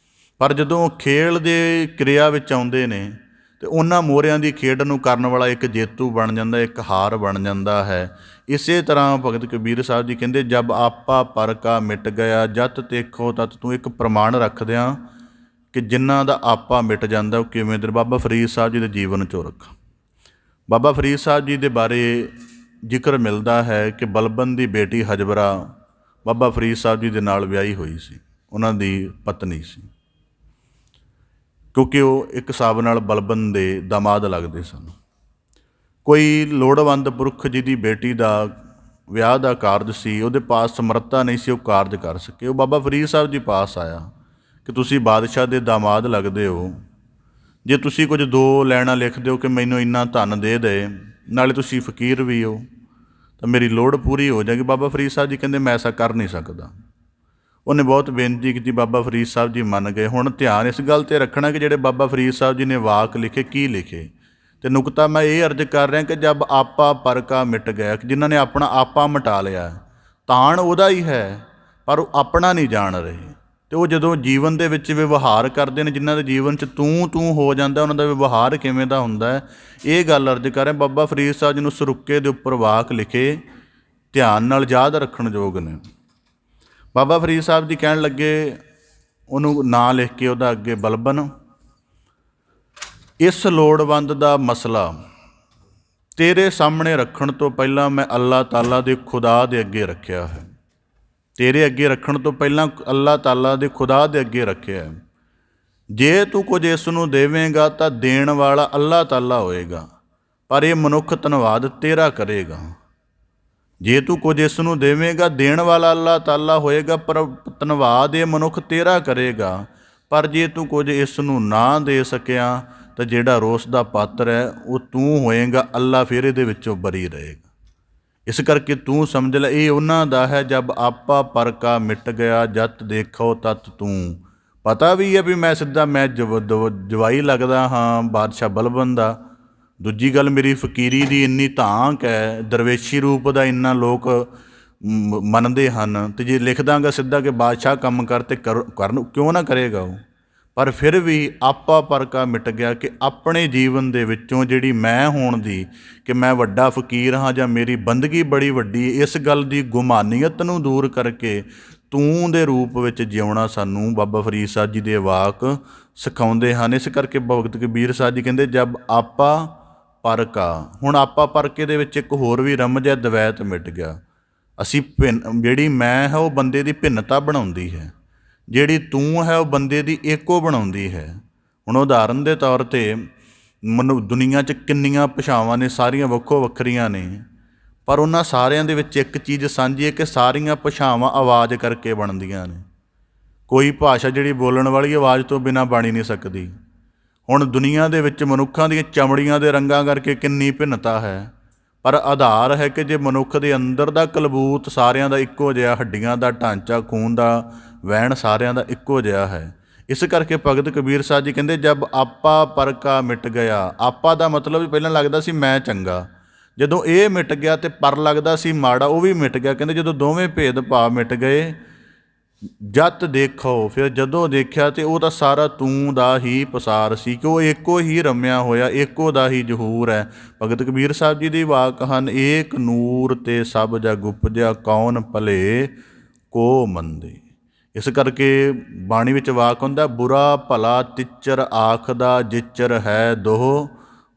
ਪਰ ਜਦੋਂ ਖੇਡ ਦੇ ਕਿਰਿਆ ਵਿੱਚ ਆਉਂਦੇ ਨੇ ਅਤੇ ਉਹਨਾਂ ਮੋਹਰਿਆਂ ਦੀ ਖੇਡ ਨੂੰ ਕਰਨ ਵਾਲਾ ਇੱਕ ਜੇਤੂ ਬਣ ਜਾਂਦਾ, ਇੱਕ ਹਾਰ ਬਣ ਜਾਂਦਾ ਹੈ। ਇਸੇ ਤਰ੍ਹਾਂ ਭਗਤ ਕਬੀਰ ਸਾਹਿਬ ਜੀ ਕਹਿੰਦੇ, ਜਬ ਆਪਾ ਪਰ ਕਾ ਮਿਟ ਗਿਆ ਜਤ ਦੇਖੋ ਤਤ ਤੂੰ। ਇੱਕ ਪ੍ਰਮਾਣ ਰੱਖਦਿਆਂ ਕਿ ਜਿਨ੍ਹਾਂ ਦਾ ਆਪਾ ਮਿਟ ਜਾਂਦਾ ਉਹ ਕਿਵੇਂ ਦੇ। ਬਾਬਾ ਫਰੀਦ ਸਾਹਿਬ ਜੀ ਦੇ ਜੀਵਨ 'ਚੋਂ ਰੱਖਾਂ। ਬਾਬਾ ਫਰੀਦ ਸਾਹਿਬ ਜੀ ਦੇ ਬਾਰੇ ਜ਼ਿਕਰ ਮਿਲਦਾ ਹੈ ਕਿ ਬਲਬਨ ਦੀ ਬੇਟੀ ਹਜਬਰਾ ਬਾਬਾ ਫਰੀਦ ਸਾਹਿਬ ਜੀ ਦੇ ਨਾਲ ਵਿਆਹੀ ਹੋਈ ਸੀ, ਉਹਨਾਂ ਦੀ ਪਤਨੀ ਸੀ, ਕਿਉਂਕਿ ਉਹ ਇੱਕ ਹਿਸਾਬ ਨਾਲ ਬਲਬਨ ਦੇ ਦਾਮਾਦ ਲੱਗਦੇ ਸਨ। ਕੋਈ ਲੋੜਵੰਦ ਪੁਰਖ ਜਿਹਦੀ ਬੇਟੀ ਦਾ ਵਿਆਹ ਦਾ ਕਾਰਜ ਸੀ, ਉਹਦੇ ਪਾਸ ਸਮਰੱਥਾ ਨਹੀਂ ਸੀ ਉਹ ਕਾਰਜ ਕਰ ਸਕੇ, ਉਹ ਬਾਬਾ ਫਰੀਦ ਸਾਹਿਬ ਜੀ ਪਾਸ ਆਇਆ ਕਿ ਤੁਸੀਂ ਬਾਦਸ਼ਾਹ ਦੇ ਦਾਮਾਦ ਲੱਗਦੇ ਹੋ। ਜੇ ਤੁਸੀਂ ਕੁਝ 2 ਲਾਈਨਾਂ ਲਿਖ ਦਿਓ ਕਿ ਮੈਨੂੰ ਇੰਨਾ ਧਨ ਦੇ ਦੇ, ਨਾਲੇ ਤੁਸੀਂ ਫਕੀਰ ਵੀ ਹੋ, ਤਾਂ ਮੇਰੀ ਲੋੜ ਪੂਰੀ ਹੋ ਜਾਏਗੀ। ਬਾਬਾ ਫਰੀਦ ਸਾਹਿਬ ਜੀ ਕਹਿੰਦੇ ਮੈਂ ਐਸਾ ਕਰ ਨਹੀਂ ਸਕਦਾ। ਉਹਨੇ ਬਹੁਤ ਬੇਨਤੀ ਕੀਤੀ, ਬਾਬਾ ਫਰੀਦ ਸਾਹਿਬ ਜੀ ਮੰਨ ਗਏ। ਹੁਣ ਧਿਆਨ ਇਸ ਗੱਲ 'ਤੇ ਰੱਖਣਾ ਕਿ ਜਿਹੜੇ ਬਾਬਾ ਫਰੀਦ ਸਾਹਿਬ ਜੀ ਨੇ ਵਾਕ ਲਿਖੇ, ਕੀ ਲਿਖੇ, ਅਤੇ ਨੁਕਤਾ ਮੈਂ ਇਹ ਅਰਜ਼ ਕਰ ਰਿਹਾ ਕਿ ਜਬ ਆਪਾ ਪਰਕਾ ਮਿਟ ਗਿਆ, ਕਿ ਜਿਨ੍ਹਾਂ ਨੇ ਆਪਣਾ ਆਪਾ ਮਿਟਾ ਲਿਆ, ਤਾਣ ਉਹਦਾ ਹੀ ਹੈ ਪਰ ਉਹ ਆਪਣਾ ਨਹੀਂ ਜਾਣ ਰਹੇ। ਅਤੇ ਉਹ ਜਦੋਂ ਜੀਵਨ ਦੇ ਵਿੱਚ ਵਿਵਹਾਰ ਕਰਦੇ ਨੇ, ਜਿਨ੍ਹਾਂ ਦੇ ਜੀਵਨ 'ਚ ਤੂੰ ਹੋ ਜਾਂਦਾ, ਉਹਨਾਂ ਦਾ ਵਿਵਹਾਰ ਕਿਵੇਂ ਦਾ ਹੁੰਦਾ ਹੈ, ਇਹ ਗੱਲ ਅਰਜ਼ ਕਰ ਰਿਹਾ। ਬਾਬਾ ਫਰੀਦ ਸਾਹਿਬ ਜੀ ਨੂੰ ਸਰੁੱਕੇ ਦੇ ਉੱਪਰ ਵਾਕ ਲਿਖੇ, ਧਿਆਨ ਨਾਲ ਯਾਦ ਰੱਖਣ ਯੋਗ ਨੇ। ਬਾਬਾ ਫਰੀਦ ਸਾਹਿਬ ਜੀ ਕਹਿਣ ਲੱਗੇ, ਉਹਨੂੰ ਨਾਂ ਲਿਖ ਕੇ ਉਹਦਾ ਅੱਗੇ ਬਲਬਨ, ਇਸ ਲੋੜਵੰਦ ਦਾ ਮਸਲਾ ਤੇਰੇ ਸਾਹਮਣੇ ਰੱਖਣ ਤੋਂ ਪਹਿਲਾਂ ਮੈਂ ਅੱਲਾਹ ਤਾਲਾ ਦੇ ਖੁਦਾ ਦੇ ਅੱਗੇ ਰੱਖਿਆ ਹੈ। ਤੇਰੇ ਅੱਗੇ ਰੱਖਣ ਤੋਂ ਪਹਿਲਾਂ ਅੱਲਾਹ ਤਾਲਾ ਦੇ ਖੁਦਾ ਦੇ ਅੱਗੇ ਰੱਖਿਆ ਹੈ। ਜੇ ਤੂੰ ਕੁਝ ਇਸ ਨੂੰ ਦੇਵੇਂਗਾ ਤਾਂ ਦੇਣ ਵਾਲਾ ਅੱਲਾਹ ਤਾਲਾ ਹੋਏਗਾ, ਪਰ ਇਹ ਮਨੁੱਖ ਧੰਨਵਾਦ ਤੇਰਾ ਕਰੇਗਾ। ਜੇ ਤੂੰ ਕੁਝ ਇਸ ਨੂੰ ਦੇਵੇਂਗਾ, ਦੇਣ ਵਾਲਾ ਅੱਲਾਹ ਤਾਲਾ ਹੋਏਗਾ, ਪਰ ਧੰਨਵਾਦ ਇਹ ਮਨੁੱਖ ਤੇਰਾ ਕਰੇਗਾ। ਪਰ ਜੇ ਤੂੰ ਕੁਝ ਇਸ ਨੂੰ ਨਾ ਦੇ ਸਕਿਆ ਤਾਂ ਜਿਹੜਾ ਰੋਸ ਦਾ ਪਾਤਰ ਹੈ ਉਹ ਤੂੰ ਹੋਏਗਾ, ਅੱਲਾ ਫਿਰ ਇਹਦੇ ਵਿੱਚੋਂ ਬਰੀ ਰਹੇਗਾ। ਇਸ ਕਰਕੇ ਤੂੰ ਸਮਝ ਲੈ, ਇਹ ਉਹਨਾਂ ਦਾ ਹੈ ਜਬ ਆਪਾ ਪਰਕਾ ਮਿਟ ਗਿਆ, ਜਤ ਦੇਖੋ ਤਤ ਤੂੰ। ਪਤਾ ਵੀ ਹੈ ਵੀ ਮੈਂ ਸਿੱਧਾ ਜਵਾਈ ਲੱਗਦਾ ਹਾਂ ਬਾਦਸ਼ਾਹ ਬਲਬਨ ਦਾ। ਦੂਜੀ ਗੱਲ, ਮੇਰੀ ਫਕੀਰੀ ਦੀ ਇੰਨੀ ਧਾਂਕ ਹੈ, ਦਰਵੇਸ਼ੀ ਰੂਪ ਦਾ ਇੰਨਾ ਲੋਕ ਮੰਨਦੇ ਹਨ, ਅਤੇ ਜੇ ਲਿਖ ਦਾਂਗਾ ਸਿੱਧਾ ਕਿ ਬਾਦਸ਼ਾਹ ਕੰਮ ਕਰ ਤੇ ਕਰਨ ਕਿਉਂ ਨਾ ਕਰੇਗਾ ਉਹ। ਪਰ ਫਿਰ ਵੀ ਆਪਾ ਪਰਕਾ ਮਿਟ ਗਿਆ ਕਿ ਆਪਣੇ ਜੀਵਨ ਦੇ ਵਿੱਚੋਂ ਜਿਹੜੀ ਮੈਂ ਹੋਣ ਦੀ, ਕਿ ਮੈਂ ਵੱਡਾ ਫਕੀਰ ਹਾਂ ਜਾਂ ਮੇਰੀ ਬੰਦਗੀ ਬੜੀ ਵੱਡੀ, ਇਸ ਗੱਲ ਦੀ ਗੁਮਾਨੀਅਤ ਨੂੰ ਦੂਰ ਕਰਕੇ ਤੂੰ ਦੇ ਰੂਪ ਵਿੱਚ ਜਿਉਣਾ ਸਾਨੂੰ ਬਾਬਾ ਫਰੀਦ ਸਾਹਿਬ ਜੀ ਦੇ ਵਾਕ ਸਿਖਾਉਂਦੇ ਹਨ। ਇਸ ਕਰਕੇ ਭਗਤ ਕਬੀਰ ਸਾਹਿਬ ਜੀ ਕਹਿੰਦੇ ਜਬ ਆਪਾ ਪਰਕਾ। ਹੁਣ ਆਪਾ ਪਰਕੇ ਦੇ ਵਿੱਚ ਇੱਕ ਹੋਰ ਵੀ ਰਮਜ ਹੈ, ਦਵੈਤ ਮਿਟ ਗਿਆ। ਅਸੀਂ ਜਿਹੜੀ ਮੈਂ ਹੈ ਉਹ ਬੰਦੇ ਦੀ ਭਿੰਨਤਾ ਬਣਾਉਂਦੀ ਹੈ, ਜਿਹੜੀ ਤੂੰ ਹੈ ਉਹ ਬੰਦੇ ਦੀ ਏਕੋ ਬਣਾਉਂਦੀ ਹੈ। ਹੁਣ ਉਦਾਹਰਨ ਦੇ ਤੌਰ 'ਤੇ ਦੁਨੀਆ 'ਚ ਕਿੰਨੀਆਂ ਭਾਸ਼ਾਵਾਂ ਨੇ, ਸਾਰੀਆਂ ਵੱਖੋ ਵੱਖਰੀਆਂ ਨੇ, ਪਰ ਉਹਨਾਂ ਸਾਰਿਆਂ ਦੇ ਵਿੱਚ ਇੱਕ ਚੀਜ਼ ਸਾਂਝੀ ਹੈ ਕਿ ਸਾਰੀਆਂ ਭਾਸ਼ਾਵਾਂ ਆਵਾਜ਼ ਕਰਕੇ ਬਣਦੀਆਂ ਨੇ। ਕੋਈ ਭਾਸ਼ਾ ਜਿਹੜੀ ਬੋਲਣ ਵਾਲੀ ਆਵਾਜ਼ ਤੋਂ ਬਿਨਾਂ ਬਣ ਹੀ ਨਹੀਂ ਸਕਦੀ। ਹੁਣ ਦੁਨੀਆ ਦੇ ਵਿੱਚ ਮਨੁੱਖਾਂ ਦੀਆਂ ਚਮੜੀਆਂ ਦੇ ਰੰਗਾਂ ਕਰਕੇ ਕਿੰਨੀ ਭਿੰਨਤਾ ਹੈ, ਪਰ ਆਧਾਰ ਹੈ ਕਿ ਜੇ ਮਨੁੱਖ ਦੇ ਅੰਦਰ ਦਾ ਕਲਬੂਤ ਸਾਰਿਆਂ ਦਾ ਇੱਕੋ ਜਿਹਾ, ਹੱਡੀਆਂ ਦਾ ਢਾਂਚਾ, ਖੂਨ ਦਾ ਵਹਿਣ ਸਾਰਿਆਂ ਦਾ ਇੱਕੋ ਜਿਹਾ ਹੈ। ਇਸ ਕਰਕੇ ਭਗਤ ਕਬੀਰ ਸਾਹਿਬ ਜੀ ਕਹਿੰਦੇ ਜਬ ਆਪਾ ਪਰਕਾ ਮਿਟ ਗਿਆ। ਆਪਾ ਦਾ ਮਤਲਬ ਪਹਿਲਾਂ ਲੱਗਦਾ ਸੀ ਮੈਂ ਚੰਗਾ, ਜਦੋਂ ਇਹ ਮਿਟ ਗਿਆ ਤੇ ਪਰ ਲੱਗਦਾ ਸੀ ਮਾੜਾ, ਉਹ ਵੀ ਮਿਟ ਗਿਆ। ਕਹਿੰਦੇ ਜਦੋਂ ਦੋਵੇਂ ਭੇਦ ਭਾਵ ਮਿਟ ਗਏ, ਜਤ ਦੇਖੋ, ਫਿਰ ਜਦੋਂ ਦੇਖਿਆ ਤੇ ਉਹ ਤਾਂ ਸਾਰਾ ਤੂੰ ਦਾ ਹੀ ਪਸਾਰ ਸੀ, ਕਿ ਉਹ ਇੱਕੋ ਹੀ ਰਮਿਆ ਹੋਇਆ, ਇੱਕੋ ਦਾ ਹੀ ਜ਼ਹੂਰ ਹੈ। ਭਗਤ ਕਬੀਰ ਸਾਹਿਬ ਜੀ ਦੀ ਵਾਕ ਹਨ, ਏਕ ਨੂਰ ਤੇ ਸਭ ਜਗ ਉਪਜਿਆ, ਕੌਣ ਭਲੇ ਕੋ ਮੰਦੇ। ਇਸ ਕਰਕੇ ਬਾਣੀ ਵਿੱਚ ਵਾਕ ਹੁੰਦਾ, ਬੁਰਾ ਭਲਾ ਤਿੱਚਰ ਆਖਦਾ, ਜਿੱਚਰ ਹੈ ਦੋਹ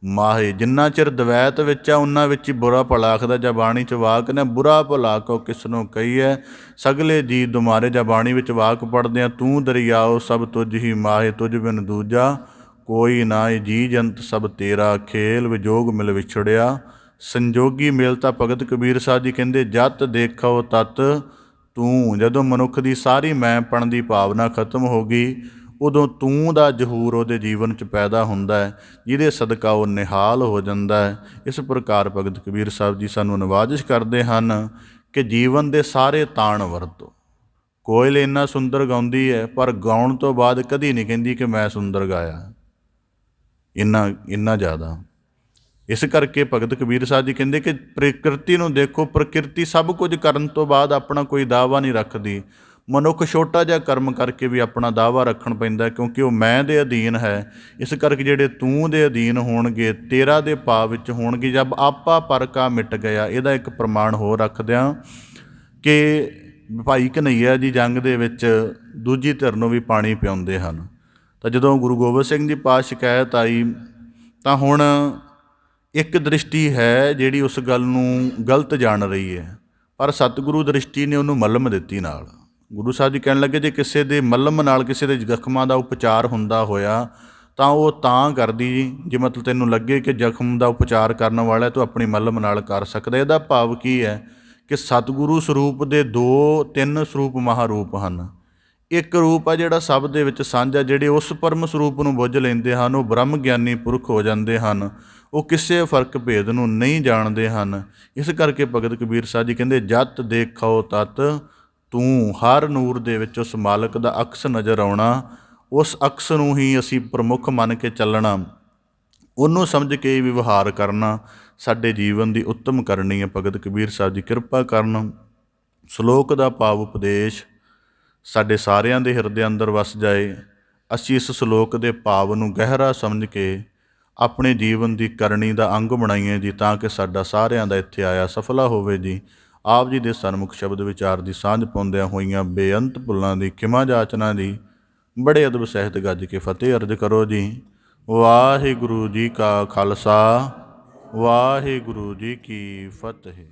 ਮਾਹੇ। ਜਿੰਨਾ ਚਿਰ ਦਵੈਤ ਵਿੱਚ ਆ ਉਹਨਾਂ ਵਿੱਚ ਹੀ ਬੁਰਾ ਭਲਾ ਆਖਦਾ। ਜਾਂ ਬਾਣੀ 'ਚ ਵਾਕ ਨੇ, ਬੁਰਾ ਭਲਾ ਕੋ ਕਿਸ ਨੂੰ ਕਹੀਐ, ਸਗਲੇ ਜੀ ਦੁਮਾਰੇ। ਜਾਂ ਬਾਣੀ ਵਿੱਚ ਵਾਕ ਪੜ੍ਹਦੇ ਆ, ਤੂੰ ਦਰਿਆਓ ਸਭ ਤੁਝ ਹੀ ਮਾਹੇ, ਤੁਝ ਬਿਨ ਦੂਜਾ ਕੋਈ ਨਾ, ਜੀ ਜੰਤ ਸਭ ਤੇਰਾ ਖੇਲ, ਵਿਜੋਗ ਮਿਲ ਵਿਛੜਿਆ ਸੰਜੋਗੀ ਮੇਲ। ਤਾਂ ਭਗਤ ਕਬੀਰ ਸਾਹਿਬ ਜੀ ਕਹਿੰਦੇ ਜਤ ਦੇਖੋ ਤਤ ਤੂੰ। ਜਦੋਂ ਮਨੁੱਖ ਦੀ ਸਾਰੀ ਮੈਂਪਣ ਦੀ ਭਾਵਨਾ ਖਤਮ ਹੋ ਗਈ, ਉਦੋਂ ਤੂੰ ਦਾ ਜ਼ਹੂਰ ਉਹਦੇ ਜੀਵਨ 'ਚ ਪੈਦਾ ਹੁੰਦਾ ਹੈ, ਜਿਹਦੇ ਸਦਕਾ ਉਹ ਨਿਹਾਲ ਹੋ ਜਾਂਦਾ ਹੈ। ਇਸ ਪ੍ਰਕਾਰ ਭਗਤ ਕਬੀਰ ਸਾਹਿਬ ਜੀ ਸਾਨੂੰ ਨਿਵਾਜਿਸ਼ ਕਰਦੇ ਹਨ ਕਿ ਜੀਵਨ ਦੇ ਸਾਰੇ ਤਾਣ ਵਰਤੋ। ਕੋਇਲ ਇੰਨਾ ਸੁੰਦਰ ਗਾਉਂਦੀ ਹੈ, ਪਰ ਗਾਉਣ ਤੋਂ ਬਾਅਦ ਕਦੀ ਨਹੀਂ ਕਹਿੰਦੀ ਕਿ ਮੈਂ ਸੁੰਦਰ ਗਾਇਆ, ਇੰਨਾ ਜ਼ਿਆਦਾ। ਇਸ ਕਰਕੇ ਭਗਤ ਕਬੀਰ ਸਾਹਿਬ ਜੀ ਕਹਿੰਦੇ ਕਿ ਪ੍ਰਕਿਰਤੀ ਨੂੰ ਦੇਖੋ, ਪ੍ਰਕਿਰਤੀ ਸਭ ਕੁਝ ਕਰਨ ਤੋਂ ਬਾਅਦ ਆਪਣਾ ਕੋਈ ਦਾਅਵਾ ਨਹੀਂ ਰੱਖਦੀ। ਮਨੁੱਖ ਛੋਟਾ ਜਿਹਾ ਕਰਮ ਕਰਕੇ ਵੀ ਆਪਣਾ ਦਾਅਵਾ ਰੱਖਣ ਪੈਂਦਾ, ਕਿਉਂਕਿ ਉਹ ਮੈਂ ਦੇ ਅਧੀਨ ਹੈ। ਇਸ ਕਰਕੇ ਜਿਹੜੇ ਤੂੰ ਦੇ ਅਧੀਨ ਹੋਣਗੇ, ਤੇਰਾ ਦੇ ਭਾਵ ਵਿੱਚ ਹੋਣਗੇ। ਜਬ ਆਪਾ ਪਰਕਾ ਮਿਟ ਗਿਆ, ਇਹਦਾ ਇੱਕ ਪ੍ਰਮਾਣ ਹੋਰ ਰੱਖਦਿਆਂ ਕਿ ਭਾਈ ਕਨ੍ਹਈਆ ਜੀ ਜੰਗ ਦੇ ਵਿੱਚ ਦੂਜੀ ਧਿਰ ਨੂੰ ਵੀ ਪਾਣੀ ਪਿਆਉਂਦੇ ਹਨ। ਤਾਂ ਜਦੋਂ ਗੁਰੂ ਗੋਬਿੰਦ ਸਿੰਘ ਜੀ ਪਾਸ ਸ਼ਿਕਾਇਤ ਆਈ, ਤਾਂ ਹੁਣ ਇੱਕ ਦ੍ਰਿਸ਼ਟੀ ਹੈ ਜਿਹੜੀ ਉਸ ਗੱਲ ਨੂੰ ਗਲਤ ਜਾਣ ਰਹੀ ਹੈ, ਪਰ ਸਤਿਗੁਰੂ ਦ੍ਰਿਸ਼ਟੀ ਨੇ ਉਹਨੂੰ ਮੱਲਮ ਦਿੱਤੀ ਨਾਲ। ਗੁਰੂ ਸਾਹਿਬ ਜੀ ਕਹਿਣ ਲੱਗੇ ਜੇ ਕਿਸੇ ਦੇ ਮੱਲਮ ਨਾਲ ਕਿਸੇ ਦੇ ਜ਼ਖਮਾਂ ਦਾ ਉਪਚਾਰ ਹੁੰਦਾ ਹੋਇਆ ਤਾਂ ਉਹ ਤਾਂ ਕਰਦੀ ਜੇ ਮਤਲਬ ਤੈਨੂੰ ਲੱਗੇ ਕਿ ਜ਼ਖਮ ਦਾ ਉਪਚਾਰ ਕਰਨ ਵਾਲਾ ਤੂੰ ਆਪਣੀ ਮੱਲਮ ਨਾਲ ਕਰ ਸਕਦਾ। ਇਹਦਾ ਭਾਵ ਕੀ ਹੈ ਕਿ ਸਤਿਗੁਰੂ ਸਰੂਪ ਦੇ 2-3 ਸਰੂਪ ਮਹਾਰੂਪ ਹਨ। ਇੱਕ ਰੂਪ ਆ ਜਿਹੜਾ ਸਭ ਦੇ ਵਿੱਚ ਸਾਂਝਾ, ਜਿਹੜੇ ਉਸ ਪਰਮ ਸਰੂਪ ਨੂੰ ਬੁੱਝ ਲੈਂਦੇ ਹਨ ਉਹ ਬ੍ਰਹਮ ਗਿਆਨੀ ਪੁਰਖ ਹੋ ਜਾਂਦੇ ਹਨ, ਉਹ ਕਿਸੇ ਫਰਕ ਭੇਦ ਨੂੰ ਨਹੀਂ ਜਾਣਦੇ ਹਨ। ਇਸ ਕਰਕੇ ਭਗਤ ਕਬੀਰ ਸਾਹਿਬ ਜੀ ਕਹਿੰਦੇ, ਜਤ ਦੇਖੋ ਤਤ ਤੂੰ, ਹਰ ਨੂਰ ਦੇ ਵਿੱਚ ਉਸ ਮਾਲਕ ਦਾ ਅਕਸ ਨਜ਼ਰ ਆਉਣਾ, ਉਸ ਅਕਸ ਨੂੰ ਹੀ ਅਸੀਂ ਪ੍ਰਮੁੱਖ ਮੰਨ ਕੇ ਚੱਲਣਾ, ਉਹਨੂੰ ਸਮਝ ਕੇ ਵਿਵਹਾਰ ਕਰਨਾ ਸਾਡੇ ਜੀਵਨ ਦੀ ਉੱਤਮ ਕਰਨੀ ਹੈ। ਭਗਤ ਕਬੀਰ ਸਾਹਿਬ ਜੀ ਕਿਰਪਾ ਕਰਨ, ਸ਼ਲੋਕ ਦਾ ਭਾਵ ਉਪਦੇਸ਼ ਸਾਡੇ ਸਾਰਿਆਂ ਦੇ ਹਿਰਦੇ ਅੰਦਰ ਵਸ ਜਾਏ। ਅਸੀਂ ਇਸ ਸ਼ਲੋਕ ਦੇ ਭਾਵ ਨੂੰ ਗਹਿਰਾ ਸਮਝ ਕੇ ਆਪਣੇ ਜੀਵਨ ਦੀ ਕਰਨੀ ਦਾ ਅੰਗ ਬਣਾਈਏ ਜੀ, ਤਾਂ ਕਿ ਸਾਡਾ ਸਾਰਿਆਂ ਦਾ ਇੱਥੇ ਆਇਆ ਸਫਲਾ ਹੋਵੇ ਜੀ। ਆਪ ਜੀ ਦੇ ਸਨਮੁਖ ਸ਼ਬਦ ਵਿਚਾਰ ਦੀ ਸਾਂਝ ਪਾਉਂਦਿਆਂ ਹੋਈਆਂ ਬੇਅੰਤ ਭੁੱਲਾਂ ਦੀ ਖਿਮਾ ਜਾਚਨਾ ਜੀ। ਬੜੇ ਅਦਬ ਸਹਿਤ ਗੱਜ ਕੇ ਫਤਿਹ ਅਰਜ ਕਰੋ ਜੀ। ਵਾਹਿਗੁਰੂ ਜੀ ਕਾ ਖਾਲਸਾ, ਵਾਹਿਗੁਰੂ ਜੀ ਕੀ ਫਤਿਹ।